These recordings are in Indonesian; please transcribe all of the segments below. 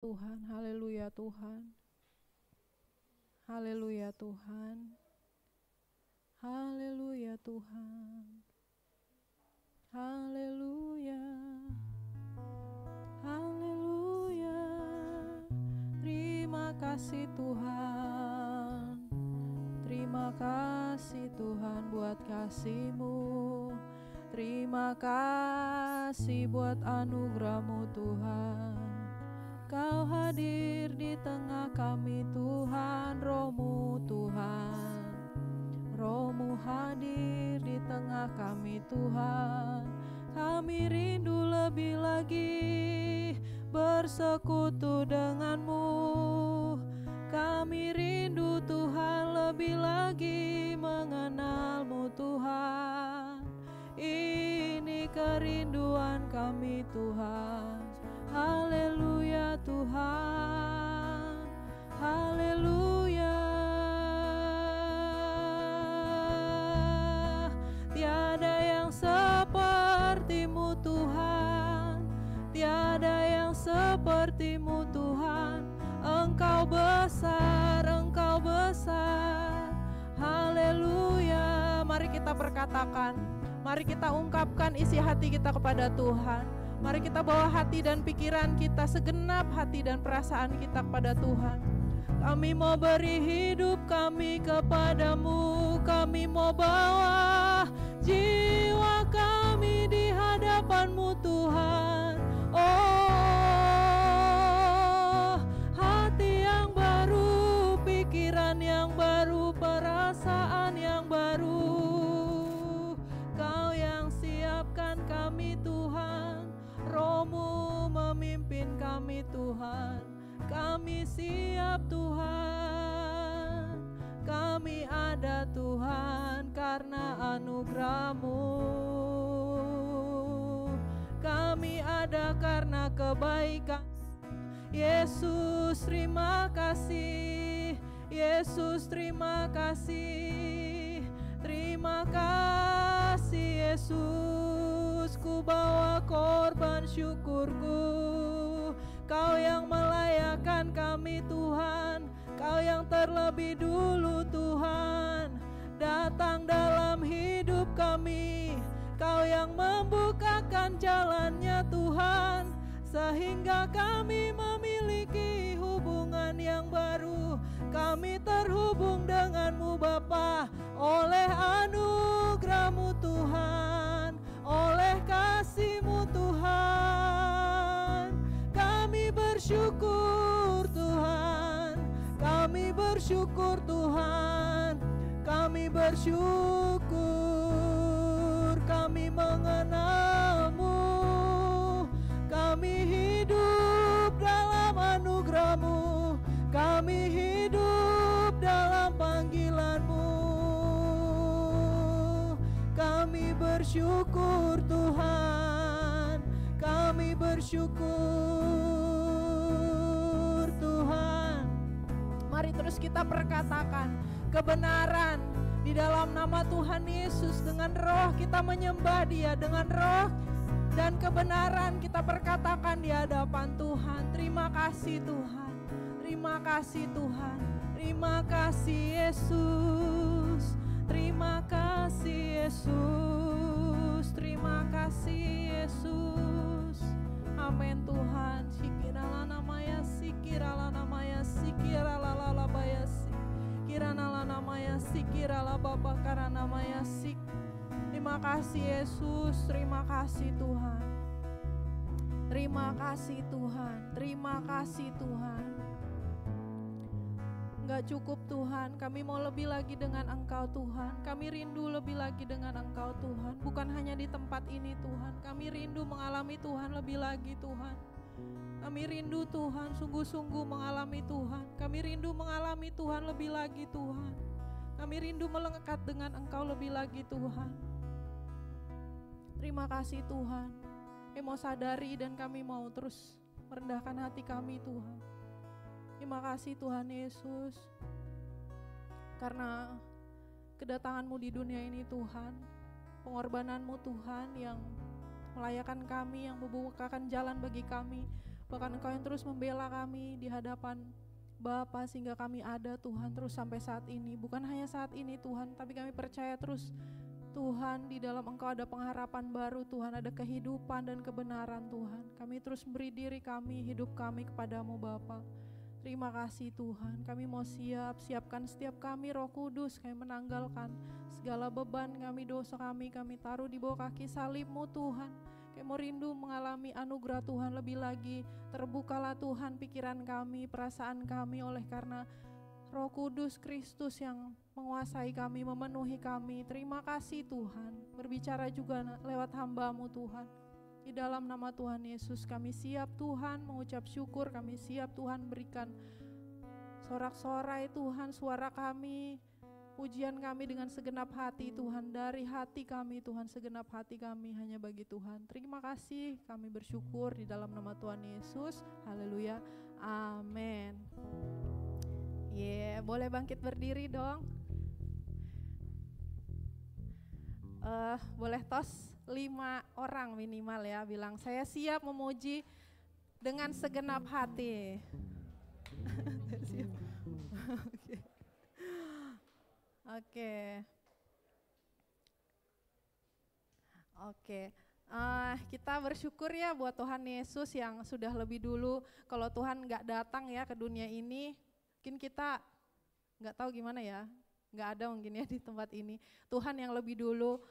Tuhan, haleluya Tuhan, haleluya Tuhan, haleluya Tuhan, haleluya, haleluya. Terima kasih Tuhan, terima kasih Tuhan buat kasih-Mu, terima kasih buat anugerah-Mu Tuhan. Kau hadir di tengah kami Tuhan, Roh-Mu Tuhan, Roh-Mu hadir di tengah kami Tuhan. Kami rindu lebih lagi bersekutu denganmu. Kami rindu Tuhan lebih lagi mengenalmu Tuhan. Ini kerinduan kami Tuhan. Haleluya Tuhan, haleluya. Tiada yang seperti-Mu Tuhan, tiada yang seperti-Mu Tuhan. Engkau besar, Engkau besar. Haleluya. Mari kita perkatakan, mari kita ungkapkan isi hati kita kepada Tuhan. Mari kita bawa hati dan pikiran kita, segenap hati dan perasaan kita kepada Tuhan. Kami mau beri hidup kami kepadamu. Kami mau bawa jiwa kami di hadapan-Mu Tuhan. Oh, hati yang baru, pikiran yang baru, perasaan yang baru. Kau yang siapkan kami Tuhan. Roh-Mu memimpin kami Tuhan. Kami siap Tuhan. Kami ada Tuhan karena anugerah-Mu. Kami ada karena kebaikan. Yesus terima kasih. Yesus terima kasih. Terima kasih Yesus. Ku bawa korban syukurku. Kau yang melayakkan kami Tuhan. Kau yang terlebih dulu Tuhan datang dalam hidup kami. Kau yang membukakan jalannya Tuhan, sehingga kami memiliki hubungan yang baru. Kami terhubung denganmu Bapa oleh anugerah-Mu Tuhan, oleh kasih-Mu Tuhan. Kami bersyukur Tuhan, kami bersyukur Tuhan, kami bersyukur. Kami mengenal-Mu, kami hidup dalam anugerah-Mu, kami hidup dalam panggilan-Mu. Kami bersyukur Tuhan, kami bersyukur Tuhan. Mari terus kita perkatakan kebenaran di dalam nama Tuhan Yesus. Dengan roh kita menyembah Dia, dengan roh dan kebenaran kita perkatakan di hadapan Tuhan. Terima kasih Tuhan, terima kasih Tuhan, terima kasih Yesus, terima kasih Yesus, terima kasih Yesus. Amin Tuhan. Sikirala namanya, sikirala namanya, sikirala lalabaya sik, kirana namanya, sikirala bapa karana namanya sik. Terima kasih Yesus, terima kasih Tuhan, terima kasih Tuhan, terima kasih Tuhan. Enggak cukup Tuhan, kami mau lebih lagi dengan Engkau Tuhan. Kami rindu lebih lagi dengan Engkau Tuhan. Bukan hanya di tempat ini Tuhan, kami rindu mengalami Tuhan lebih lagi Tuhan. Kami rindu Tuhan, sungguh-sungguh mengalami Tuhan. Kami rindu mengalami Tuhan lebih lagi Tuhan. Kami rindu melekat dengan Engkau lebih lagi Tuhan. Terima kasih Tuhan. Kami mau sadari dan kami mau terus merendahkan hati kami Tuhan. Terima kasih Tuhan Yesus, karena kedatangan-Mu di dunia ini Tuhan, pengorbanan-Mu Tuhan yang melayakkan kami, yang membukakan jalan bagi kami Bahkan Engkau yang terus membela kami di hadapan Bapa sehingga kami ada Tuhan terus sampai saat ini. Bukan hanya saat ini Tuhan, tapi kami percaya terus Tuhan di dalam Engkau ada pengharapan baru Tuhan, ada kehidupan dan kebenaran Tuhan. Kami terus beri diri kami, hidup kami kepadamu Bapa. Terima kasih Tuhan, kami mau siapkan setiap kami Roh Kudus, kami menanggalkan segala beban kami, dosa kami taruh di bawah kaki salib-Mu Tuhan. Kami mau rindu mengalami anugerah Tuhan lebih lagi. Terbukalah Tuhan pikiran kami, perasaan kami oleh karena Roh Kudus Kristus yang menguasai kami, memenuhi kami. Terima kasih Tuhan, berbicara juga lewat hamba-Mu Tuhan. Di dalam nama Tuhan Yesus kami siap Tuhan mengucap syukur, kami siap Tuhan berikan sorak-sorai Tuhan, suara kami, pujian kami dengan segenap hati Tuhan, dari hati kami Tuhan, segenap hati kami hanya bagi Tuhan. Terima kasih, kami bersyukur di dalam nama Tuhan Yesus. Haleluya, amin. Boleh bangkit berdiri dong. Boleh tos 5 orang minimal ya, bilang saya siap memuji dengan segenap hati. Oke. Kita bersyukur ya buat Tuhan Yesus yang sudah lebih dulu. Kalau Tuhan nggak datang ya ke dunia ini, mungkin kita nggak tahu gimana ya, nggak ada mungkin ya di tempat ini. Tuhan yang lebih dulu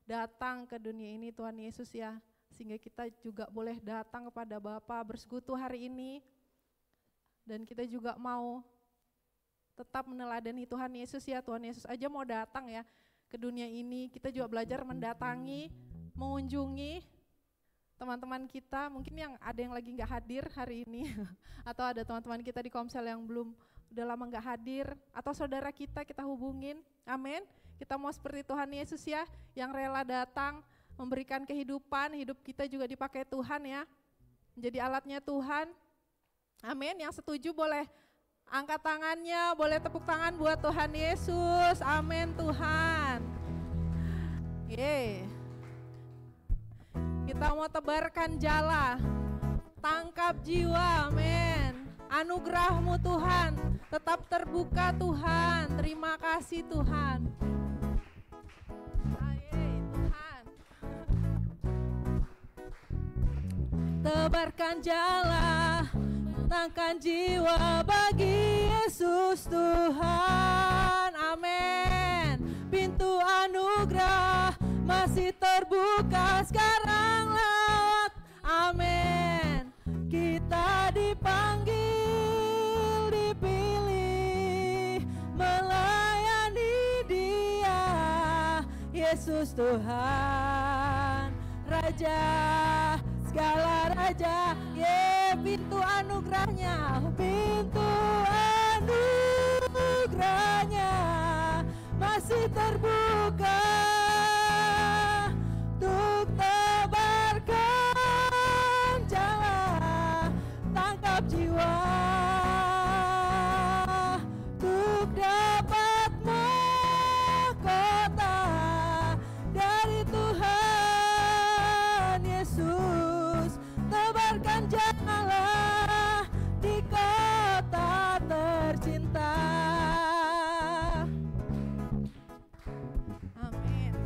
datang ke dunia ini, Tuhan Yesus ya, sehingga kita juga boleh datang kepada Bapa bersekutu hari ini. Dan kita juga mau tetap meneladani Tuhan Yesus ya. Tuhan Yesus aja mau datang ya ke dunia ini, kita juga belajar mendatangi, mengunjungi teman-teman kita. Mungkin yang ada yang lagi nggak hadir hari ini, atau ada teman-teman kita di Komsel yang udah lama nggak hadir, atau saudara kita hubungin. Amin. Kita mau seperti Tuhan Yesus ya, yang rela datang memberikan kehidupan, hidup kita juga dipakai Tuhan ya, menjadi alatnya Tuhan. Amin. Yang setuju boleh angkat tangannya, boleh tepuk tangan buat Tuhan Yesus. Amin Tuhan. Kita mau tebarkan jala, tangkap jiwa, amin. Anugerah-Mu Tuhan, tetap terbuka Tuhan. Terima kasih Tuhan. Tuhan. Tebarkan jala, tangkap jiwa bagi Yesus Tuhan. Amin. Pintu anugerah masih terbuka sekarang lewat. Amin. Kita dipanggil, dipilih, melayani Dia, Yesus Tuhan, Raja, segala raja. Pintu anugerahnya, pintu anugerahnya masih terbuka untuk tebarkan jala, tangkap jiwa untuk dapat mahkota dari Tuhan Yesus. Tebarkan jala di kota tercinta. Amin.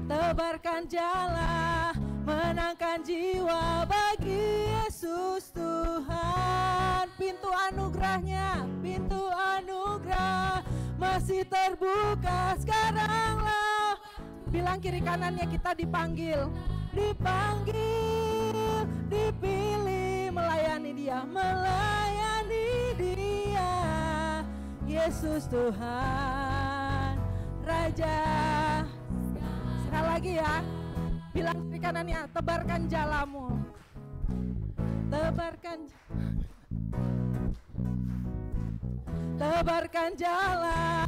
Tebarkan jala, menangkan jiwa bagi Yesus Tuhan. Pintu anugerahnya, pintu anugerah masih terbuka sekarang lah. Bilang kiri kanannya, kita dipanggil, dipanggil, dipilih, melayani Dia, melayani Dia, Yesus Tuhan, Raja. Sekali lagi ya, bilang kiri kanannya, tebarkan jalamu, tebarkan jala,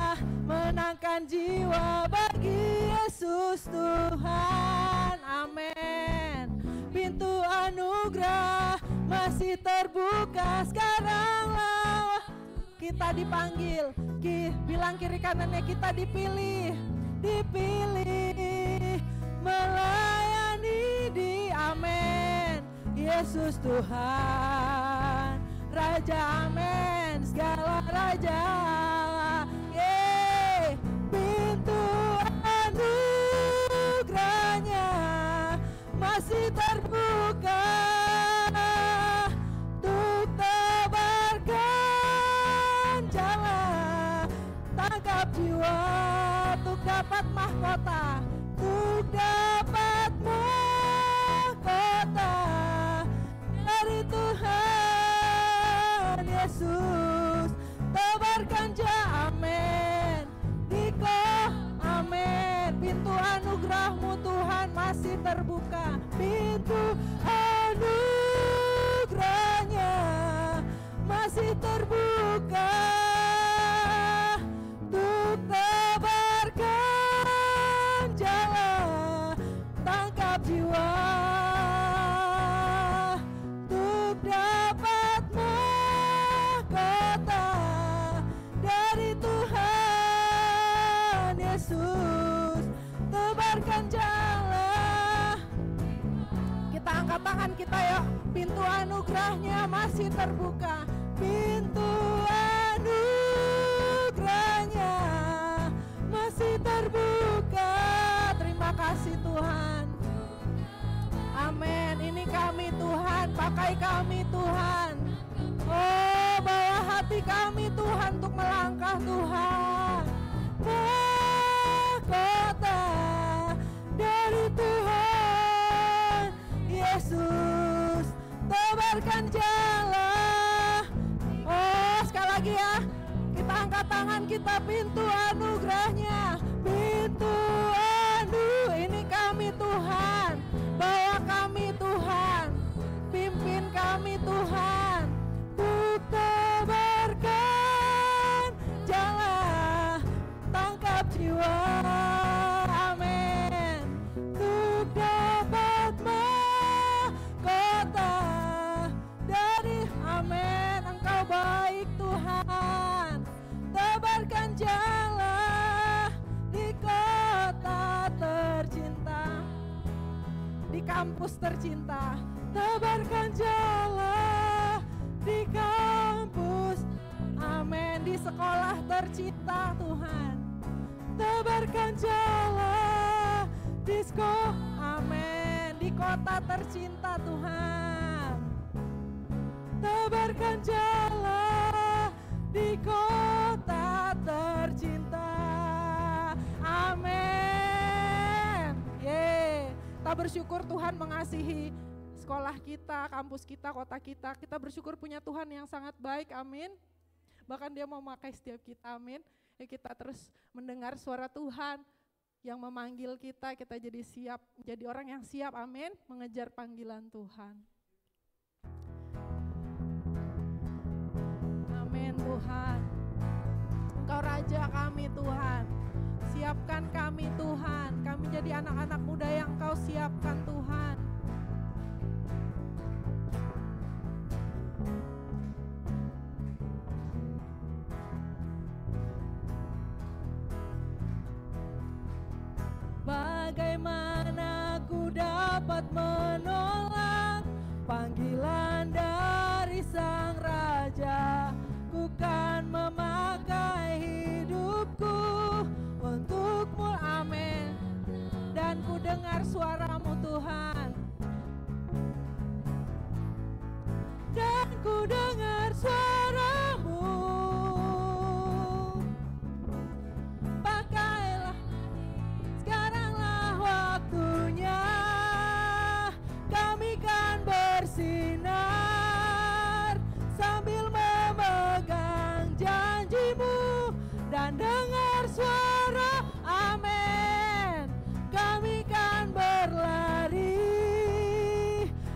menangkan jiwa bagi Yesus Tuhan. Amin. Pintu anugerah masih terbuka sekarang lah. Kita dipanggil, bilang kiri kanannya, kita dipilih, melayani Dia, amin. Yesus Tuhan, Raja, amin. Segala raja, pintu anugerahnya masih terbuka untuk tebarkan jalan, tangkap jiwa untuk dapat mahkota, untuk dapat mahkota dari Tuhan Yesus. Tebarkan amin, amin. Pintu anugerahmu Tuhan masih terbuka, pintu anugerahnya masih terbuka untuk tebarkan jalan, tangkap jiwa untuk dapat mahkota dari Tuhan Yesus. Tebarkan jalan. Kita angkat tangan kita ya. Pintu anugerahnya masih terbuka, pintu anugerahnya masih terbuka. Terima kasih Tuhan. Amin. Ini kami Tuhan, pakai kami Tuhan. Oh, bawa hati kami Tuhan untuk melangkah Tuhan. Mahkota dari Tuhan Yesus. Tebarkan jalan. Oh, sekali lagi ya. Kita angkat tangan kita, pintu anugerahnya. Pintu ini kami Tuhan. Bawa kami Tuhan. Pimpin kami Tuhan. Untuk tebarkan jalan, tangkap jiwa, amin. Untuk dapat mahkota dari, amin. Engkau baik Tuhan. Tebarkan jalan di kota tercinta, di kampus tercinta. Tebarkan jalan di kampus, amin. Di sekolah tercinta Tuhan. Tebarkan jalan di sekolah, amin. Di kota tercinta Tuhan. Tebarkan jalan di kota tercinta, amin. Kita bersyukur Tuhan mengasihi sekolah kita, kampus kita, kota kita. Kita bersyukur punya Tuhan yang sangat baik, amin. Bahkan Dia mau memakai setiap kita, amin. Ya, kita terus mendengar suara Tuhan yang memanggil kita jadi siap, jadi orang yang siap, amin. Mengejar panggilan Tuhan. Amin Tuhan. Engkau Raja kami Tuhan. Siapkan kami Tuhan. Kami jadi anak-anak muda yang Engkau siapkan Tuhan. Bagaimana ku dapat menolak panggilan dari Sang Raja? Ku kan memakai hidupku untuk-Mu, amin. Dan ku dengar suara-Mu Tuhan. Dan ku dengar suara-Mu. Pakailah, sekaranglah waktunya. Kami kan bersinar sambil memegang janji-Mu dan dengar suara, amin. Kami kan berlari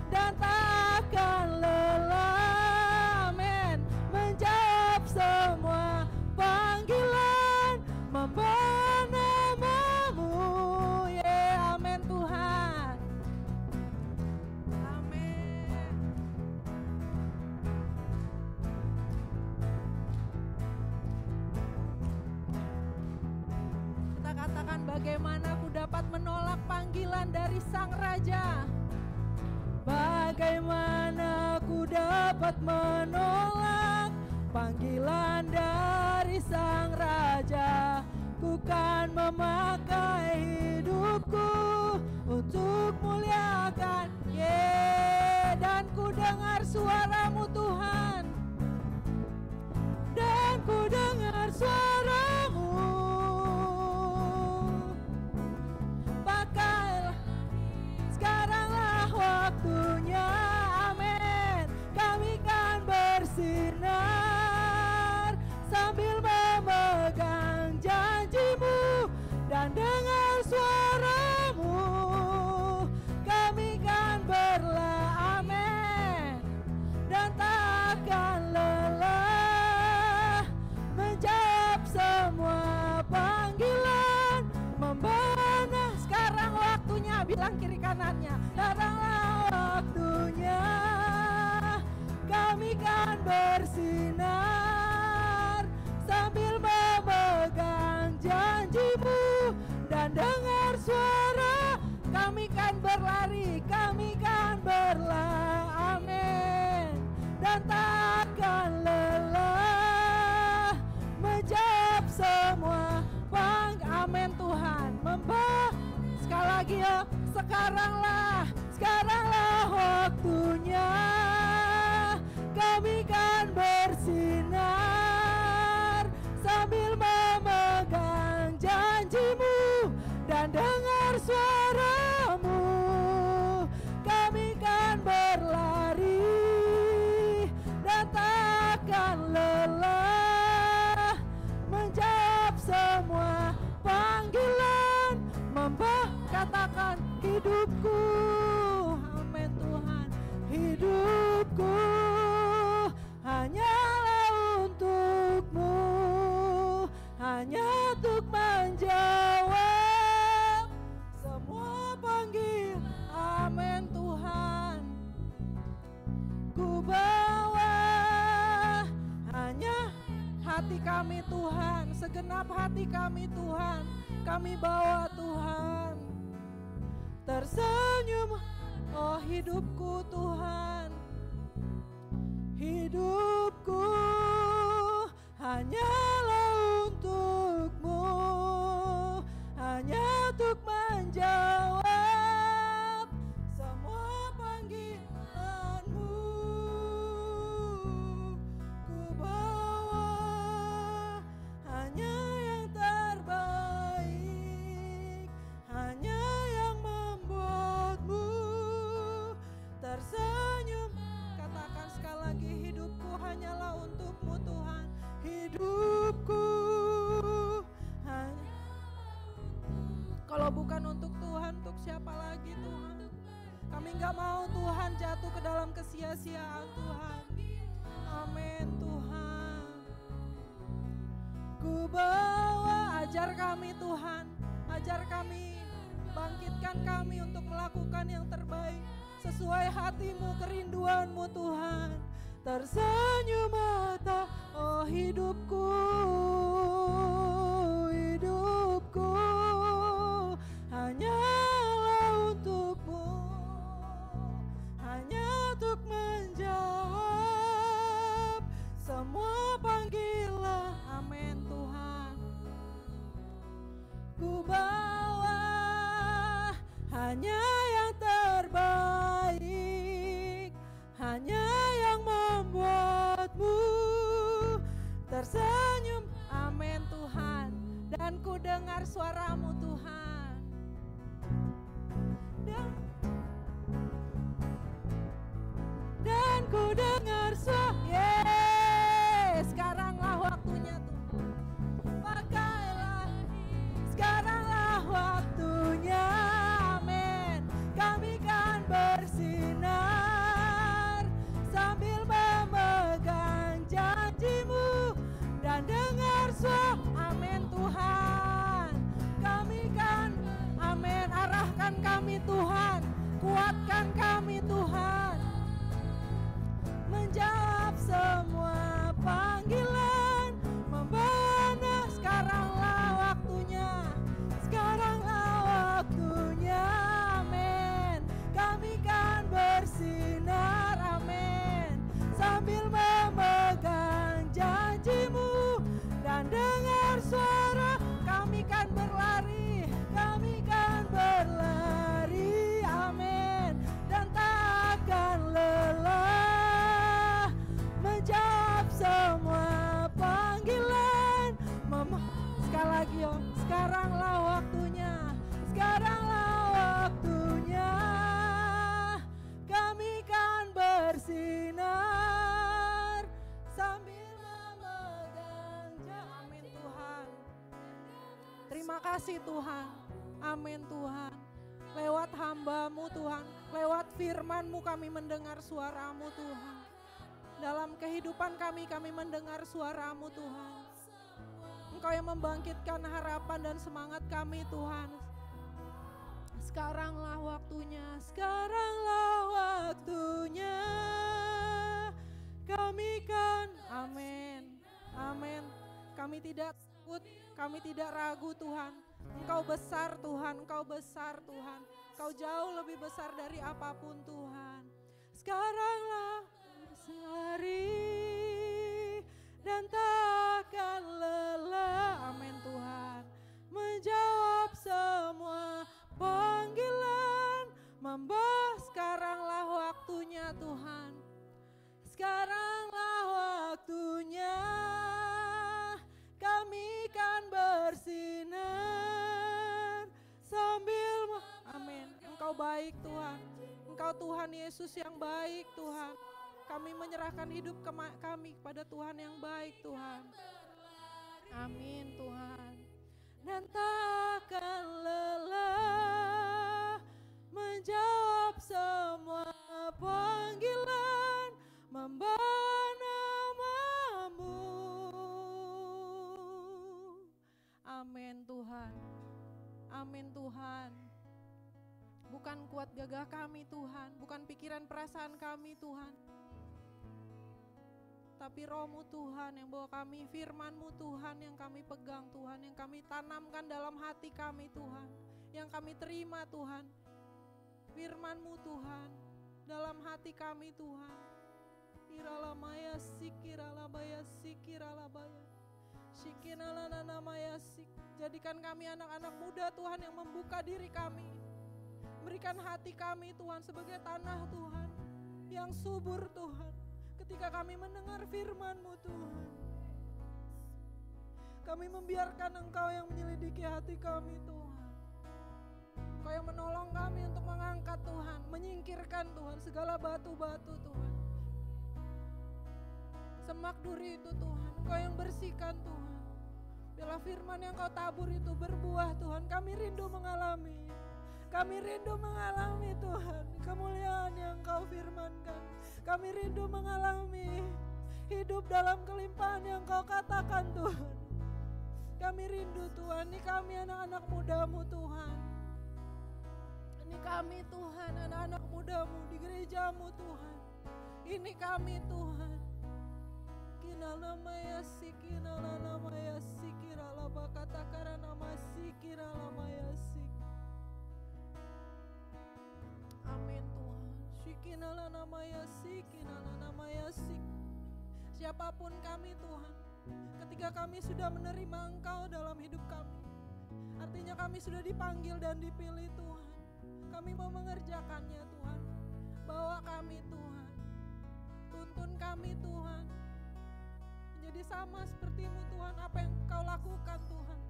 dan tak akan lelah, amin. Menjawab semua panggilan, membawa nama-Mu, ya, amin Tuhan. Amin. Kita katakan, bagaimana ku dapat menolak panggilan dari Sang Raja? Bagaimana ku dapat menolak panggilan dari Sang Raja? Ku kan memakai hidupku untuk muliakan, dan ku dengar suara-Mu Tuhan, dan ku dengar suara-Mu. Pakailah, sekaranglah waktunya, amin. Kami kan bersinar sambil memegang janji-Mu, dan dengar suara-Mu kami kan berlah, amin. Dan takkan lelah menjawab semua panggilan, membana. Sekarang waktunya, bilang kiri kanannya, sekaranglah waktunya. Kami kan bersinar sambil memegang janji-Mu, dan dengar suara. Kami kan berlari, kami kan berlari, amin. Dan takkan lelah menjawab semua amin Tuhan. Sekali lagi ya, sekaranglah waktunya. Kami kan bersinar sambil memegang janji-Mu, dan dengar suara-Mu. Kami kan berlari dan takkan lelah menjawab semua panggilan, katakan hidupku, amin Tuhan. Hidupku hanyalah untuk-Mu, hanya untuk menjawab semua panggil, amin Tuhan. Ku bawa hanya hati kami Tuhan, segenap hati kami Tuhan, kami bawa Tuhan. Tersenyum, oh hidupku Tuhan, hidupku hanyalah untuk-Mu, hanya untuk menjawab semua panggilan-Mu. Ku bawa hanya yang terbaik, hanya yang membuat-Mu tersenyum. Katakan sekali lagi, hidupku hanyalah untuk-Mu Tuhan. Hidupku hanya. Kalau bukan untuk Tuhan, untuk siapa lagi Tuhan? Kami gak mau Tuhan jatuh ke dalam kesia-siaan Tuhan. Amin Tuhan. Ku bawa, ajar kami Tuhan, ajar kami, bangkitkan kami untuk melakukan yang terbaik sesuai hati-Mu, kerinduan-Mu Tuhan. Tersenyum mata, oh hidupku, hidupku hanyalah untuk-Mu, hanya untuk menjawab semua panggilan, amin Tuhan. Ku bawa hanya yang terbaik, hanya yang membuat-Mu tersenyum, amin Tuhan. Dan ku dengar suara-Mu Tuhan, dan ku dengar suara. Sekaranglah waktunya Tuhan, pakailah, sekaranglah waktunya, amin. Kami kan bersinar sambil memegang janji-Mu, dan dengar suara, amin Tuhan. Kami kan, amin, arahkan kami Tuhan, kuatkan kami Tuhan, bersinar sambil memegang janji. Amin Tuhan. Terima kasih Tuhan. Amin Tuhan. Lewat hamba-Mu Tuhan, lewat firman-Mu kami mendengar suara-Mu Tuhan. Dalam kehidupan kami mendengar suara-Mu Tuhan. Engkau yang membangkitkan harapan dan semangat kami Tuhan. Sekaranglah waktunya kami kan, amin, amin. Kami tidak takut, kami tidak ragu Tuhan. Engkau besar Tuhan, Engkau besar Tuhan. Engkau jauh lebih besar dari apapun Tuhan. Sekaranglah berseri dan takkan lelah, amin Tuhan. Menjawab semua panggilan, sekaranglah waktunya Tuhan. Sekaranglah waktunya kami kan bersinar sambil amin. Engkau baik Tuhan. Engkau Tuhan Yesus yang baik Tuhan. Kami menyerahkan hidup kami kepada Tuhan yang baik Tuhan. Amin Tuhan. Dan takkan lelah menjawab semua panggilan, membawa nama-Mu. Amin Tuhan. Amin Tuhan. Bukan kuat gagah kami Tuhan, bukan pikiran perasaan kami Tuhan, tapi Roh-Mu Tuhan yang bawa kami, firman-Mu Tuhan yang kami pegang Tuhan, yang kami tanamkan dalam hati kami Tuhan, yang kami terima Tuhan, firman-Mu Tuhan dalam hati kami Tuhan. Iralamaya sikiralabaya sikiralabaya shikinalana sik. Jadikan kami anak-anak muda Tuhan yang membuka diri kami, berikan hati kami Tuhan sebagai tanah Tuhan yang subur Tuhan. Ketika kami mendengar firman-Mu Tuhan, kami membiarkan Engkau yang menyelidiki hati kami Tuhan. Engkau yang menolong kami untuk mengangkat Tuhan, menyingkirkan Tuhan segala batu-batu Tuhan. Semak duri itu Tuhan, Engkau yang bersihkan Tuhan. Bila firman yang Kau tabur itu berbuah Tuhan, kami rindu mengalami. Kami rindu mengalami Tuhan kemuliaan yang Kau firmankan. Kami rindu mengalami hidup dalam kelimpahan yang Kau katakan Tuhan. Kami rindu Tuhan, ini kami anak-anak muda-Mu Tuhan. Ini kami Tuhan, anak-anak muda-Mu di gereja-Mu Tuhan. Ini kami Tuhan. Kinalamaya sikinalamaya sikiralaba katakarana sikiralamaya sik. Amin Tuhan. Shikinala sik. Siapapun kami Tuhan, ketika kami sudah menerima Engkau dalam hidup kami, artinya kami sudah dipanggil dan dipilih Tuhan. Kami mau mengerjakannya Tuhan. Bawa kami Tuhan, tuntun kami Tuhan, menjadi sama seperti-Mu Tuhan. Apa yang Kau lakukan Tuhan,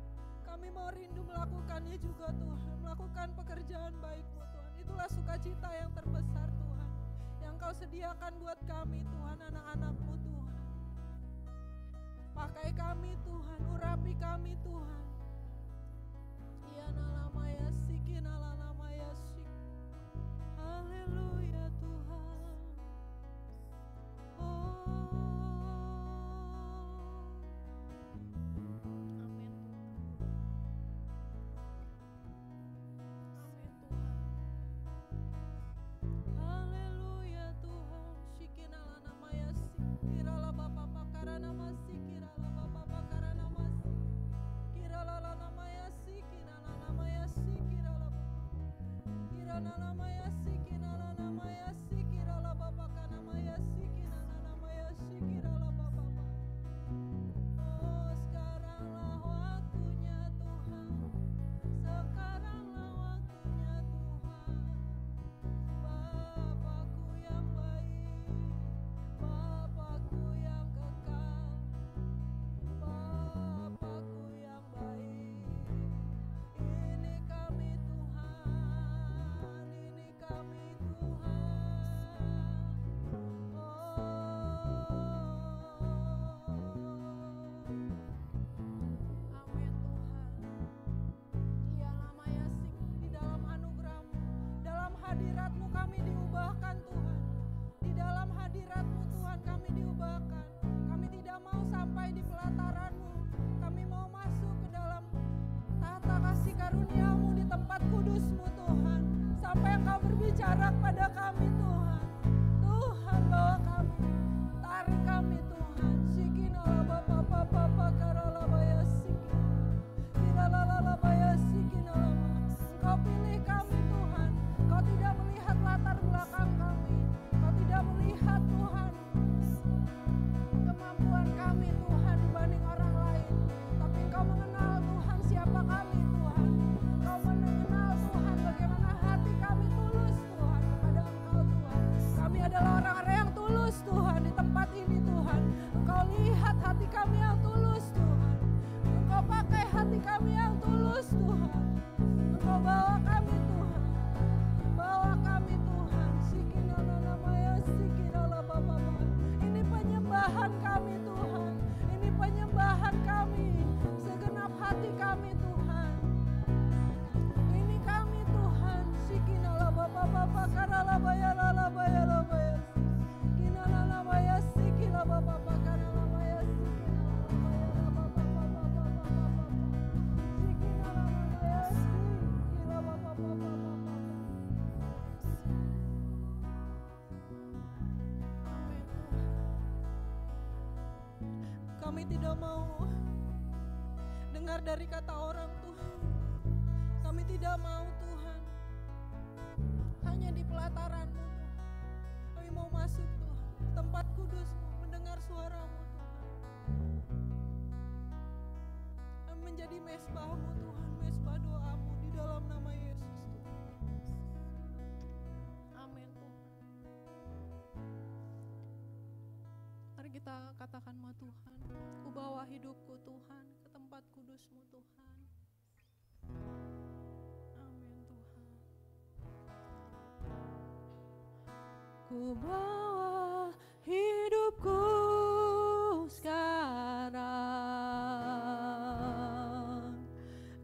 kami mau rindu melakukannya juga Tuhan. Melakukan pekerjaan baik-Mu Tuhan. Itulah sukacita yang terbesar Tuhan, yang Kau sediakan buat kami Tuhan, anak-anak-Mu Tuhan. Pakai kami Tuhan, urapi kami Tuhan. Iya nalamaya siki nalamaya sik. Haleluya Tuhan. Oh. Amin. Amin Tuhan. Haleluya Tuhan. Shikinala namaya sik. Kirala Bapa pakarana masik. Kirala Bapa pakarana masik. Kirala namaya sik. Kirala namaya sik. Kirala Bapa. Kirala namaya sik. Kirala namaya sik. karuniamu di tempat kudusmu Tuhan. Sampai Engkau berbicara kepada kami Tuhan. Tuhan bawa kami, tarik kami Tuhan. Sikinala bapa bapa karala baya sikin. Kirala baya sikinala. Engkau pilih kami Tuhan. Engkau tidak melihat latar belakang kami. Engkau tidak melihat Tuhan kemampuan kami Tuhan dibanding orang lain. Tapi Engkau mengenal Tuhan siapa kami Tuhan. Engkau mengenal Tuhan bagaimana hati kami tulus Tuhan kepada Engkau Tuhan. Kami adalah orang-orang yang tulus Tuhan di tempat ini Tuhan. Engkau lihat hati kami yang tulus Tuhan. Engkau pakai hati kami yang tulus Tuhan. Engkau bawa kami Tuhan. Bawa kami Tuhan. Sikinala namanya sikinala bapa. Ini penyembahan kami Tuhan. Ini penyembahan kami. Segenap hati kami Tuhan. Ini kami Tuhan. Sikinala bapa karala baya lala baya lala baya. Kinala baya sikila bapa karala baya sikila bapa bapa. Sikinala baya sikila bapa bapa. Amin Tuhan. Kami tidak mau dengar dari kata orang Tuhan. Kami tidak mau Tuhan hanya di pelataran-Mu Tuhan. Kami mau masuk Tuhan ke tempat kudus-Mu, mendengar suara-Mu Tuhan. Kami menjadi mesbah-Mu Tuhan, mesbah doa-Mu di dalam nama Yesus Tuhan. Amin Tuhan. Mari kita katakan sama Tuhan, ku bawa hidupku Tuhan ke tempat kudus-Mu Tuhan. Amin Tuhan. Ku bawa hidupku sekarang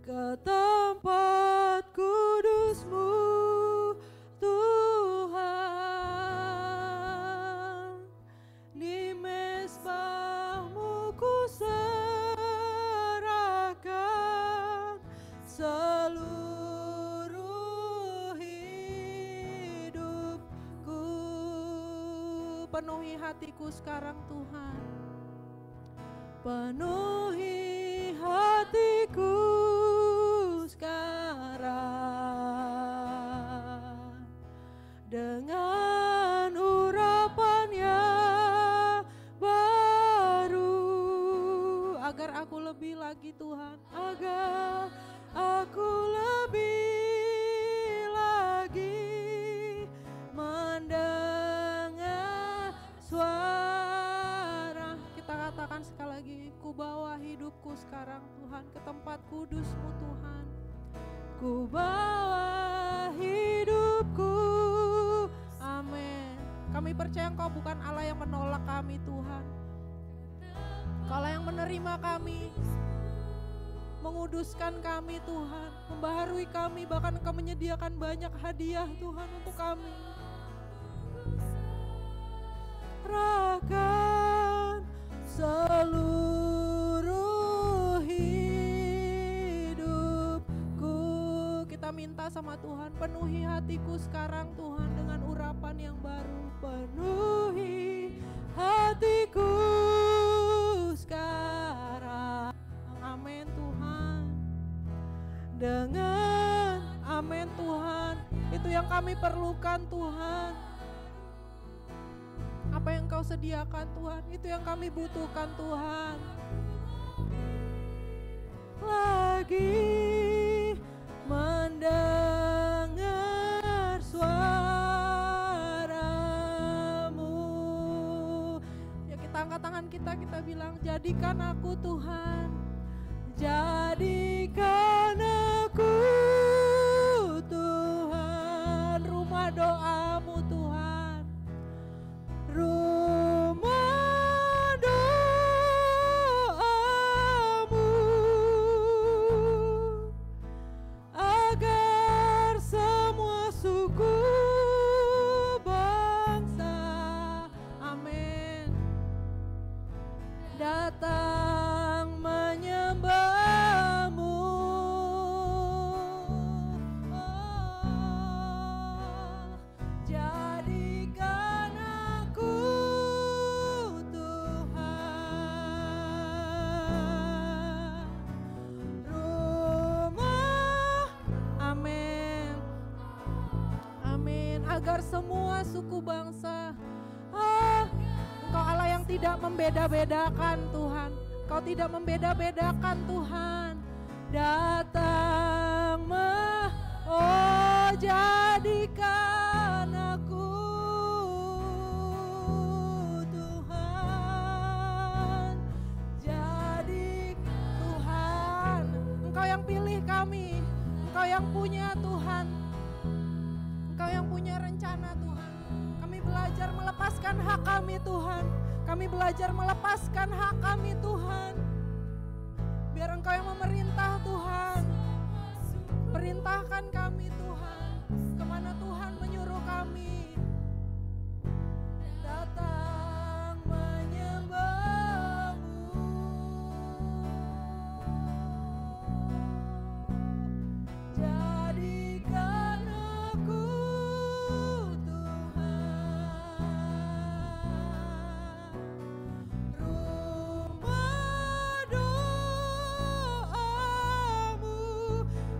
ke tempat kudus-Mu Tuhan. Di mesbah-Mu ku serahkan seluruh hidupku. Penuhi hatiku sekarang Tuhan. Penuhi hatiku sekarang dengan urapan yang baru, agar aku lebih lagi Tuhan, agar aku lebih lagi mendengar suara. Kita katakan sekali lagi, ku bawa hidupku sekarang Tuhan ke tempat kudus-Mu Tuhan. Ku bawa hidupku. Amin. Kami percaya Engkau bukan Allah yang menolak kami Tuhan. Engkau yang menerima kami, menguduskan kami Tuhan, membaharui kami, bahkan Engkau menyediakan banyak hadiah Tuhan untuk kami. Serahkan seluruh hidupku. Kita minta sama Tuhan, penuhi hatiku sekarang Tuhan dengan urapan yang baru. Penuhi hatiku sekarang. Amin Tuhan. Dengan amin Tuhan. Itu yang kami perlukan Tuhan. Apa yang Kau sediakan Tuhan, itu yang kami butuhkan Tuhan. Lagi mendengar suara-Mu. Ya, kita angkat tangan kita bilang, jadikan aku Tuhan, jadikan aku Tuhan, rumah doa-Mu Tuhan, rumah doa-Mu, agar semua suku bangsa, amin, datang menyembah-Mu. agar semua suku bangsa. Engkau Allah yang tidak membeda-bedakan Tuhan. Kau tidak membeda-bedakan Tuhan. Datang jadikan aku Tuhan. Jadi Tuhan, Engkau yang pilih kami. Engkau yang punya Tuhan. Engkau yang punya rencana Tuhan. Kami belajar melepaskan hak kami Tuhan. Kami belajar melepaskan hak kami Tuhan. Biar Engkau yang memerintah Tuhan. Perintahkan kami Tuhan. Kemana Tuhan menyuruh kami. Datang menyembah-Mu. Jadikan aku Tuhan. Rumah doa-Mu.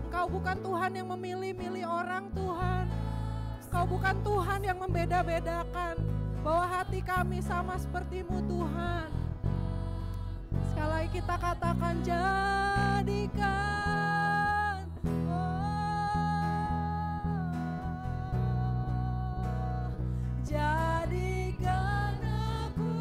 Engkau bukan Tuhan yang memilih-milih orang Tuhan. Engkau bukan Tuhan yang membeda-bedakan. Bahwa hati kami sama seperti-Mu Tuhan. Sekali lagi kita katakan jadikan. Jadikan aku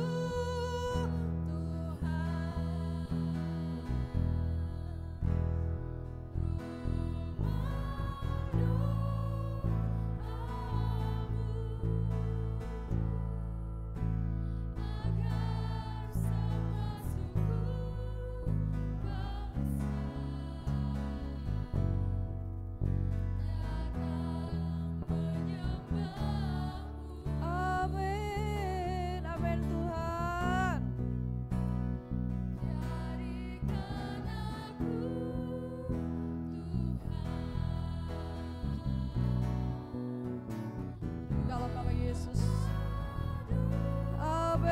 Amin, amin Tuhan. Jadikan aku Tuhan. Dalam nama Yesus. Amin.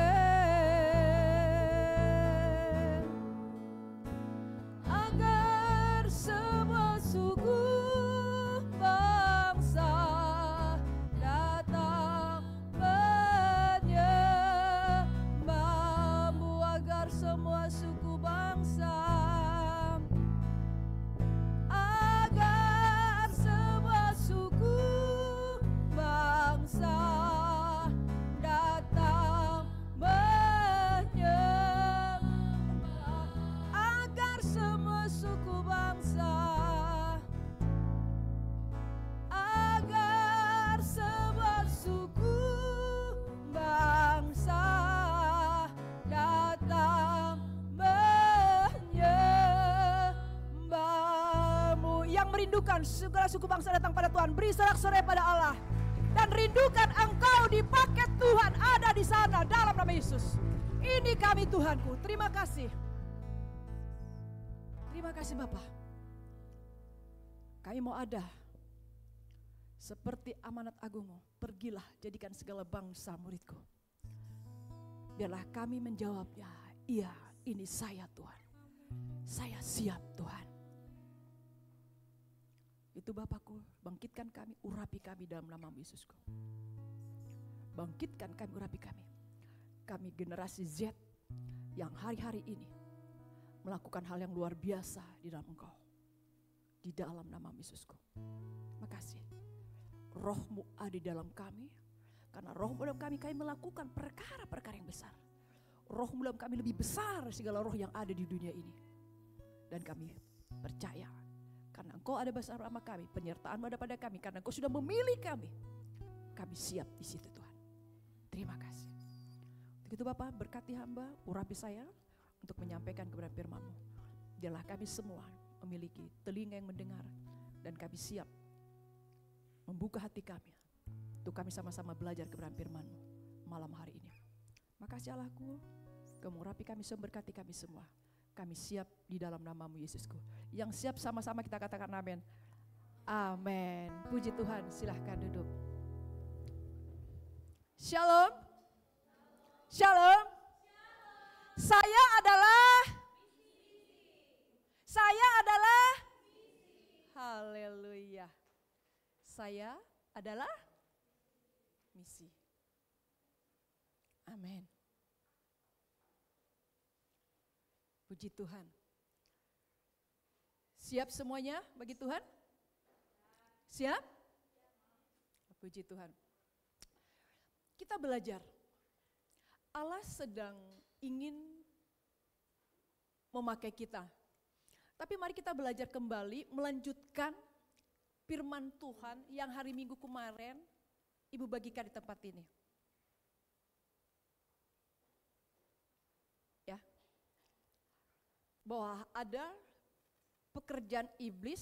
Agar semua suku bangsa datang menyembah-Mu. Agar semua suku bangsa, agar semua suku bangsa datang menyembah. Agar semua suku bangsa, agar semua suku bangsa datang menyembah-Mu. Yang merindukan segala suku bangsa datang pada Tuhan, beri sorak-sorai pada Allah. Dan rindukan Engkau dipakai Tuhan ada di sana dalam nama Yesus. Ini kami Tuhanku. Terima kasih. Terima kasih Bapa. Kami mau ada seperti amanat agung-Mu. Pergilah jadikan segala bangsa muridku. Biarlah kami menjawabnya. Iya, ini saya Tuhan. Saya siap Tuhan. Itu Bapakku, bangkitkan kami, urapi kami dalam nama Yesusku. Bangkitkan kami, urapi kami. Kami generasi Z yang hari-hari ini melakukan hal yang luar biasa di dalam Engkau. Di dalam nama Yesusku. Makasih. Roh-Mu ada di dalam kami. Karena Roh-Mu dalam kami melakukan perkara-perkara yang besar. Roh-Mu dalam kami lebih besar segala roh yang ada di dunia ini. Dan kami percaya. Karena Engkau ada bersama kami, penyertaan-Mu ada pada kami. Karena Engkau sudah memilih kami. Kami siap di situ Tuhan. Terima kasih. Untuk itu Bapak berkati hamba, urapi saya untuk menyampaikan kebenaran firman-Mu. Biarlah kami semua memiliki telinga yang mendengar. Dan kami siap membuka hati kami. Untuk kami sama-sama belajar kebenaran firman-Mu malam hari ini. Makasih Allahku, Kau urapi kami semua, berkati kami semua. Kami siap di dalam nama-Mu Yesusku. Yang siap sama-sama kita katakan amin. Amin. Puji Tuhan, silahkan duduk. Shalom. Shalom. Saya adalah haleluya. Saya adalah misi. Amin. Puji Tuhan. Siap semuanya bagi Tuhan? Siap? Puji Tuhan. Kita belajar. Allah sedang ingin memakai kita. Tapi mari kita belajar kembali melanjutkan firman Tuhan yang hari Minggu kemarin Ibu bagikan di tempat ini. Ya. Bahwa ada pekerjaan iblis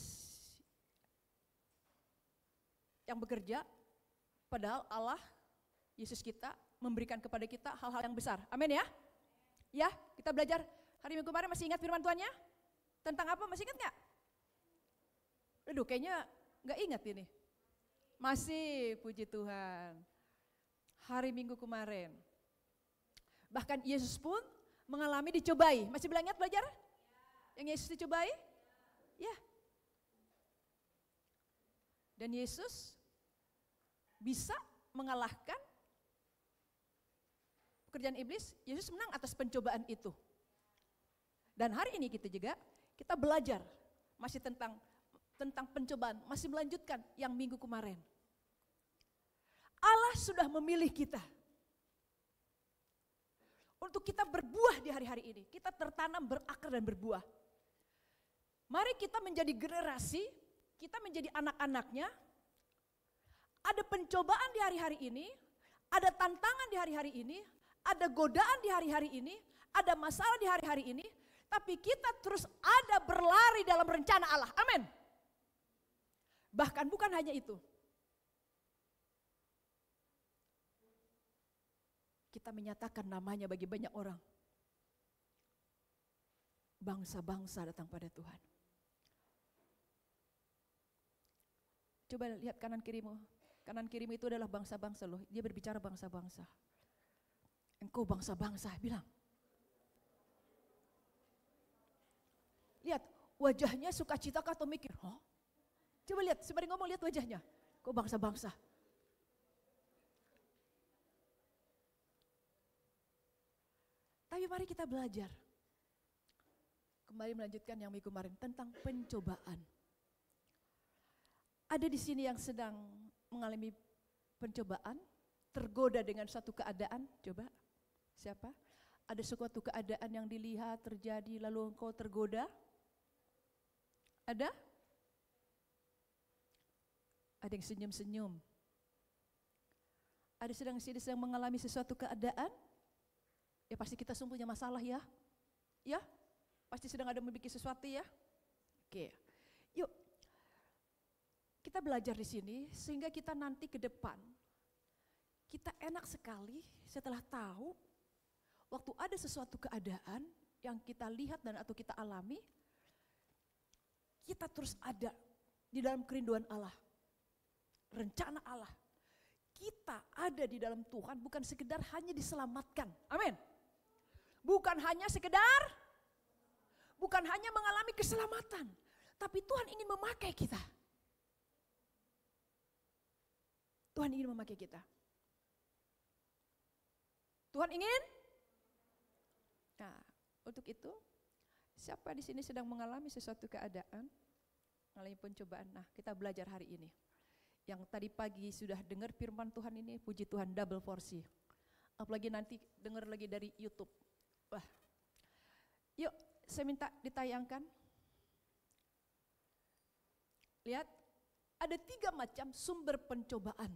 yang bekerja, padahal Allah, Yesus kita, memberikan kepada kita hal-hal yang besar. Amin ya? Ya, kita belajar hari Minggu kemarin, masih ingat firman Tuhannya? Tentang apa, masih ingat gak? Aduh, kayaknya gak ingat ini. Masih, puji Tuhan. Hari Minggu kemarin. Bahkan Yesus pun mengalami dicobai. Masih belum ingat belajar? Yang Yesus dicobai? Ya. Dan Yesus bisa mengalahkan pekerjaan iblis. Yesus menang atas pencobaan itu. Dan hari ini kita belajar masih tentang pencobaan, masih melanjutkan yang minggu kemarin. Allah sudah memilih kita untuk kita berbuah di hari-hari ini. Kita tertanam, berakar dan berbuah. Mari kita menjadi generasi, kita menjadi anak-anaknya. Ada pencobaan di hari-hari ini, ada tantangan di hari-hari ini, ada godaan di hari-hari ini, ada masalah di hari-hari ini, tapi kita terus ada berlari dalam rencana Allah. Amin. Bahkan bukan hanya itu. Kita menyatakan namanya bagi banyak orang. Bangsa-bangsa datang pada Tuhan. Coba lihat kanan kirimu. Kanan kirimu itu adalah bangsa-bangsa loh. Dia berbicara bangsa-bangsa. Engkau bangsa-bangsa, bilang. Lihat, wajahnya sukacita atau mikir? Hah? Coba lihat, sembari ngomong lihat wajahnya. Kau bangsa-bangsa. Tapi mari kita belajar. Kembali melanjutkan yang minggu kemarin tentang pencobaan. Ada di sini yang sedang mengalami pencobaan, tergoda dengan satu keadaan. Coba, siapa? Ada suatu keadaan yang dilihat terjadi lalu engkau tergoda? Ada? Ada yang senyum-senyum. Ada sedang mengalami sesuatu keadaan? Ya pasti kita semua punya masalah ya. Ya, pasti sedang ada memiliki sesuatu ya. Oke, yuk kita belajar di sini sehingga kita nanti ke depan kita enak sekali setelah tahu waktu ada sesuatu keadaan yang kita lihat dan atau kita alami, kita terus ada di dalam kerinduan Allah, rencana Allah. Kita ada di dalam Tuhan bukan sekedar hanya diselamatkan. Amin. Bukan hanya sekedar, bukan hanya mengalami keselamatan, tapi Tuhan ingin memakai kita. Tuhan ingin memakai kita. Tuhan ingin. Nah, untuk itu, siapa di sini sedang mengalami sesuatu keadaan, mengalami pencobaan? Nah, kita belajar hari ini. Yang tadi pagi sudah dengar firman Tuhan ini, puji Tuhan double porsi. Apalagi nanti dengar lagi dari YouTube. Wah, yuk saya minta ditayangkan. Lihat, ada 3 macam sumber pencobaan.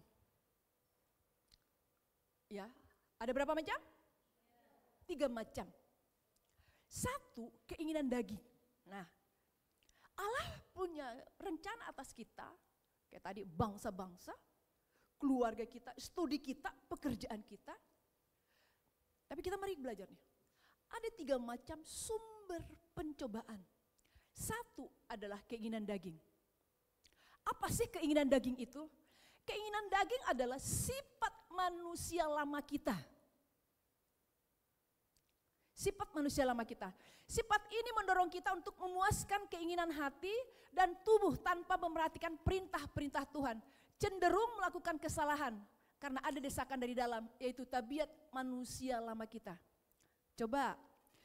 Ya, ada berapa macam? 3 macam. 1, keinginan daging. Nah, Allah punya rencana atas kita, kayak tadi bangsa-bangsa, keluarga kita, studi kita, pekerjaan kita. Tapi kita mari belajar nih. Ada 3 macam sumber pencobaan. 1 adalah keinginan daging. Apa sih keinginan daging itu? Keinginan daging adalah sifat manusia lama kita. Sifat manusia lama kita. Sifat ini mendorong kita untuk memuaskan keinginan hati dan tubuh tanpa memperhatikan perintah-perintah Tuhan. Cenderung melakukan kesalahan. Karena ada desakan dari dalam, yaitu tabiat manusia lama kita. Coba,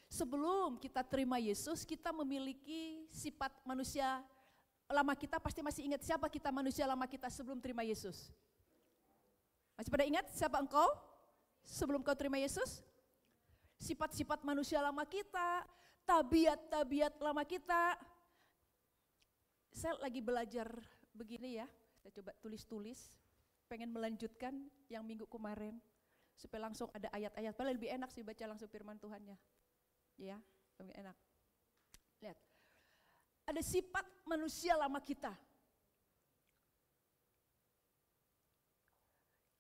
sebelum kita terima Yesus, kita memiliki sifat manusia lama kita. Pasti masih ingat siapa kita manusia lama kita sebelum terima Yesus? Masih pada ingat siapa engkau sebelum kau terima Yesus? Sifat-sifat manusia lama kita, tabiat-tabiat lama kita. Saya lagi belajar begini ya, saya coba tulis-tulis, pengen melanjutkan yang minggu kemarin, supaya langsung ada ayat-ayat, padahal lebih enak sih baca langsung firman Tuhannya. Ya, lebih enak. Lihat, ada sifat manusia lama kita.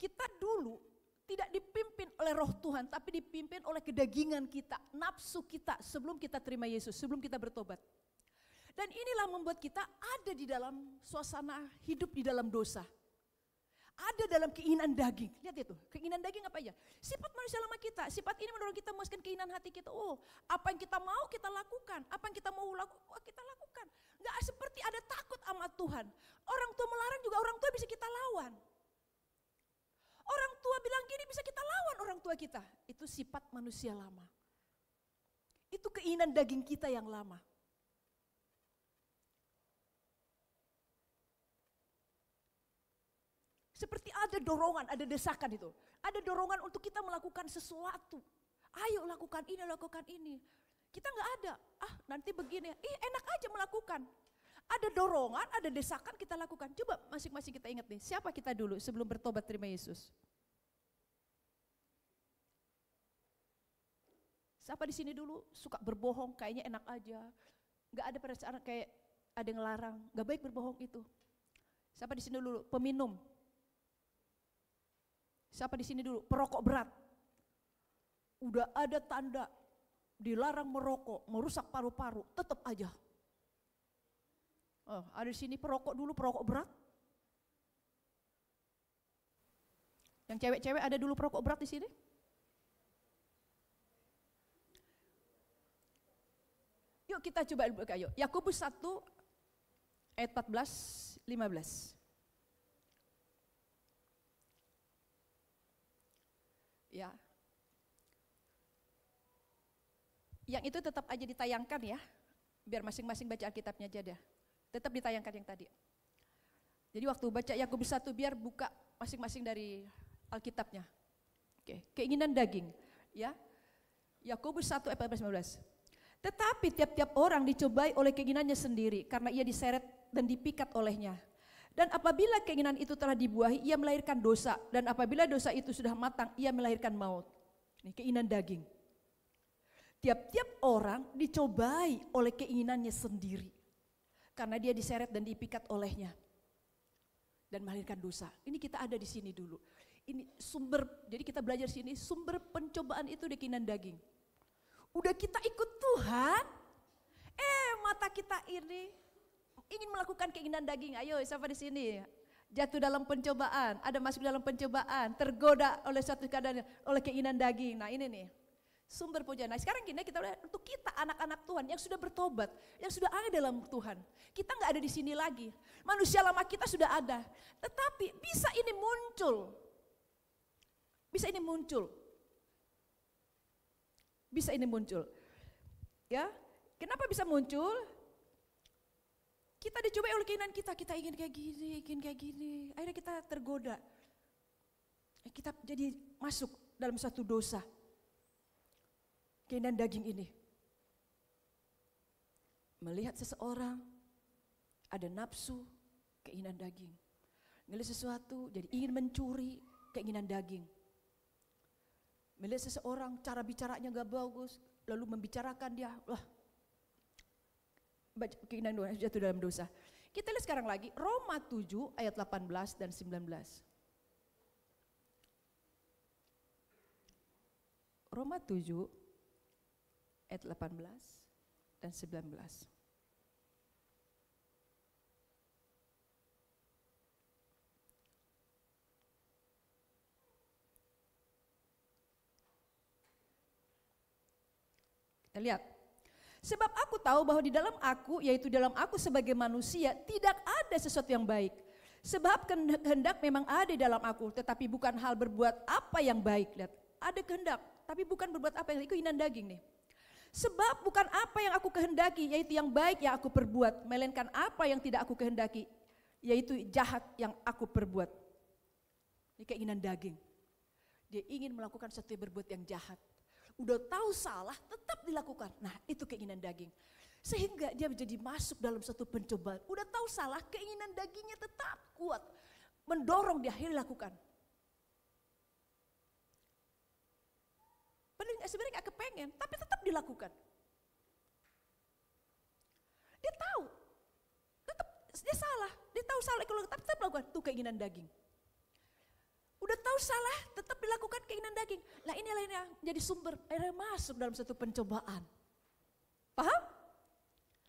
Kita dulu tidak dipimpin oleh roh Tuhan, tapi dipimpin oleh kedagingan kita, nafsu kita sebelum kita terima Yesus, sebelum kita bertobat. Dan inilah membuat kita ada di dalam suasana hidup di dalam dosa. Ada dalam keinginan daging. Lihat itu, keinginan daging apa aja? Sifat manusia lama kita, sifat ini mendorong kita memuaskan keinginan hati kita. Oh, apa yang kita mau kita lakukan, apa yang kita mau lakukan kita lakukan. Enggak seperti ada takut sama Tuhan. Orang tua melarang juga orang tua bisa kita lawan. Orang tua bilang gini bisa kita lawan orang tua kita. Itu sifat manusia lama. Itu keinginan daging kita yang lama. Seperti ada dorongan, ada desakan itu. Ada dorongan untuk kita melakukan sesuatu. Ayo lakukan ini. Kita nggak ada, nanti begini, enak aja melakukan. Ada dorongan, ada desakan kita lakukan. Coba masing-masing kita ingat nih, siapa kita dulu sebelum bertobat terima Yesus? Siapa di sini dulu suka berbohong, kayaknya enak aja. Nggak ada perasaan kayak ada yang ngelarang, nggak baik berbohong itu. Siapa di sini dulu peminum? Siapa di sini dulu perokok berat? Udah ada tanda dilarang merokok, merusak paru-paru, tetap aja. Oh, ada di sini perokok dulu, perokok berat. Yang cewek-cewek ada dulu perokok berat di sini? Yuk kita coba buka yuk. Yakobus 1 ayat 14, 15. Ya. Yang itu tetap aja ditayangkan ya. Biar masing-masing baca Alkitabnya aja deh. Tetap ditayangkan yang tadi. Jadi waktu baca Yakobus 1 biar buka masing-masing dari Alkitabnya. Oke, keinginan daging, ya. Yakobus 1 ayat 14-15. Tetapi tiap-tiap orang dicobai oleh keinginannya sendiri karena ia diseret dan dipikat olehnya. Dan apabila keinginan itu telah dibuahi, ia melahirkan dosa. Dan apabila dosa itu sudah matang, ia melahirkan maut. Ini keinginan daging. Tiap-tiap orang dicobai oleh keinginannya sendiri. Karena dia diseret dan dipikat olehnya. Dan melahirkan dosa. Ini kita ada di sini dulu. Ini sumber, jadi kita belajar sini, sumber pencobaan itu di keinginan daging. Udah kita ikut Tuhan, mata kita ini ingin melakukan keinginan daging. Ayo siapa di sini jatuh dalam pencobaan, ada masuk dalam pencobaan, tergoda oleh suatu keadaan, oleh keinginan daging. Nah ini nih sumber pujian. Nah sekarang gini kita lihat untuk kita anak-anak Tuhan yang sudah bertobat, yang sudah ada dalam Tuhan. Kita nggak ada di sini lagi. Manusia lama kita sudah ada, tetapi bisa ini muncul. Bisa ini muncul. Bisa ini muncul. Ya, kenapa bisa muncul? Kita dicobai oleh keinginan kita ingin kayak gini, akhirnya kita tergoda. Kita jadi masuk dalam satu dosa. Keinginan daging ini. Melihat seseorang, ada nafsu, keinginan daging. Melihat sesuatu, jadi ingin mencuri, keinginan daging. Melihat seseorang, cara bicaranya gak bagus, lalu membicarakan dia, keinginan dosa, jatuh dalam dosa. Kita lihat sekarang lagi Roma 7 ayat 18 dan 19. Roma 7 ayat 18 dan 19. Kita lihat. Sebab aku tahu bahwa di dalam aku, yaitu dalam aku sebagai manusia, tidak ada sesuatu yang baik. Sebab kehendak memang ada di dalam aku, tetapi bukan hal berbuat apa yang baik. Lihat, ada kehendak, tapi bukan berbuat apa yang baik. Itu keinginan daging nih. Sebab bukan apa yang aku kehendaki, yaitu yang baik yang aku perbuat, melainkan apa yang tidak aku kehendaki, yaitu jahat yang aku perbuat. Ini keinginan daging. Dia ingin melakukan sesuatu yang berbuat yang jahat. Udah tahu salah, tetap dilakukan. Nah, itu keinginan daging. Sehingga dia menjadi masuk dalam satu pencobaan. Udah tahu salah, keinginan dagingnya tetap kuat. Mendorong dia akhirnya lakukan. Padahal sebenarnya gak kepengen, tapi tetap dilakukan. Dia tahu, dia salah. Dia tahu salah, kalau tetap lakukan. Itu keinginan daging. Udah tahu salah, tetap dilakukan keinginan daging. Nah inilah yang jadi sumber, akhirnya masuk dalam satu pencobaan. Paham?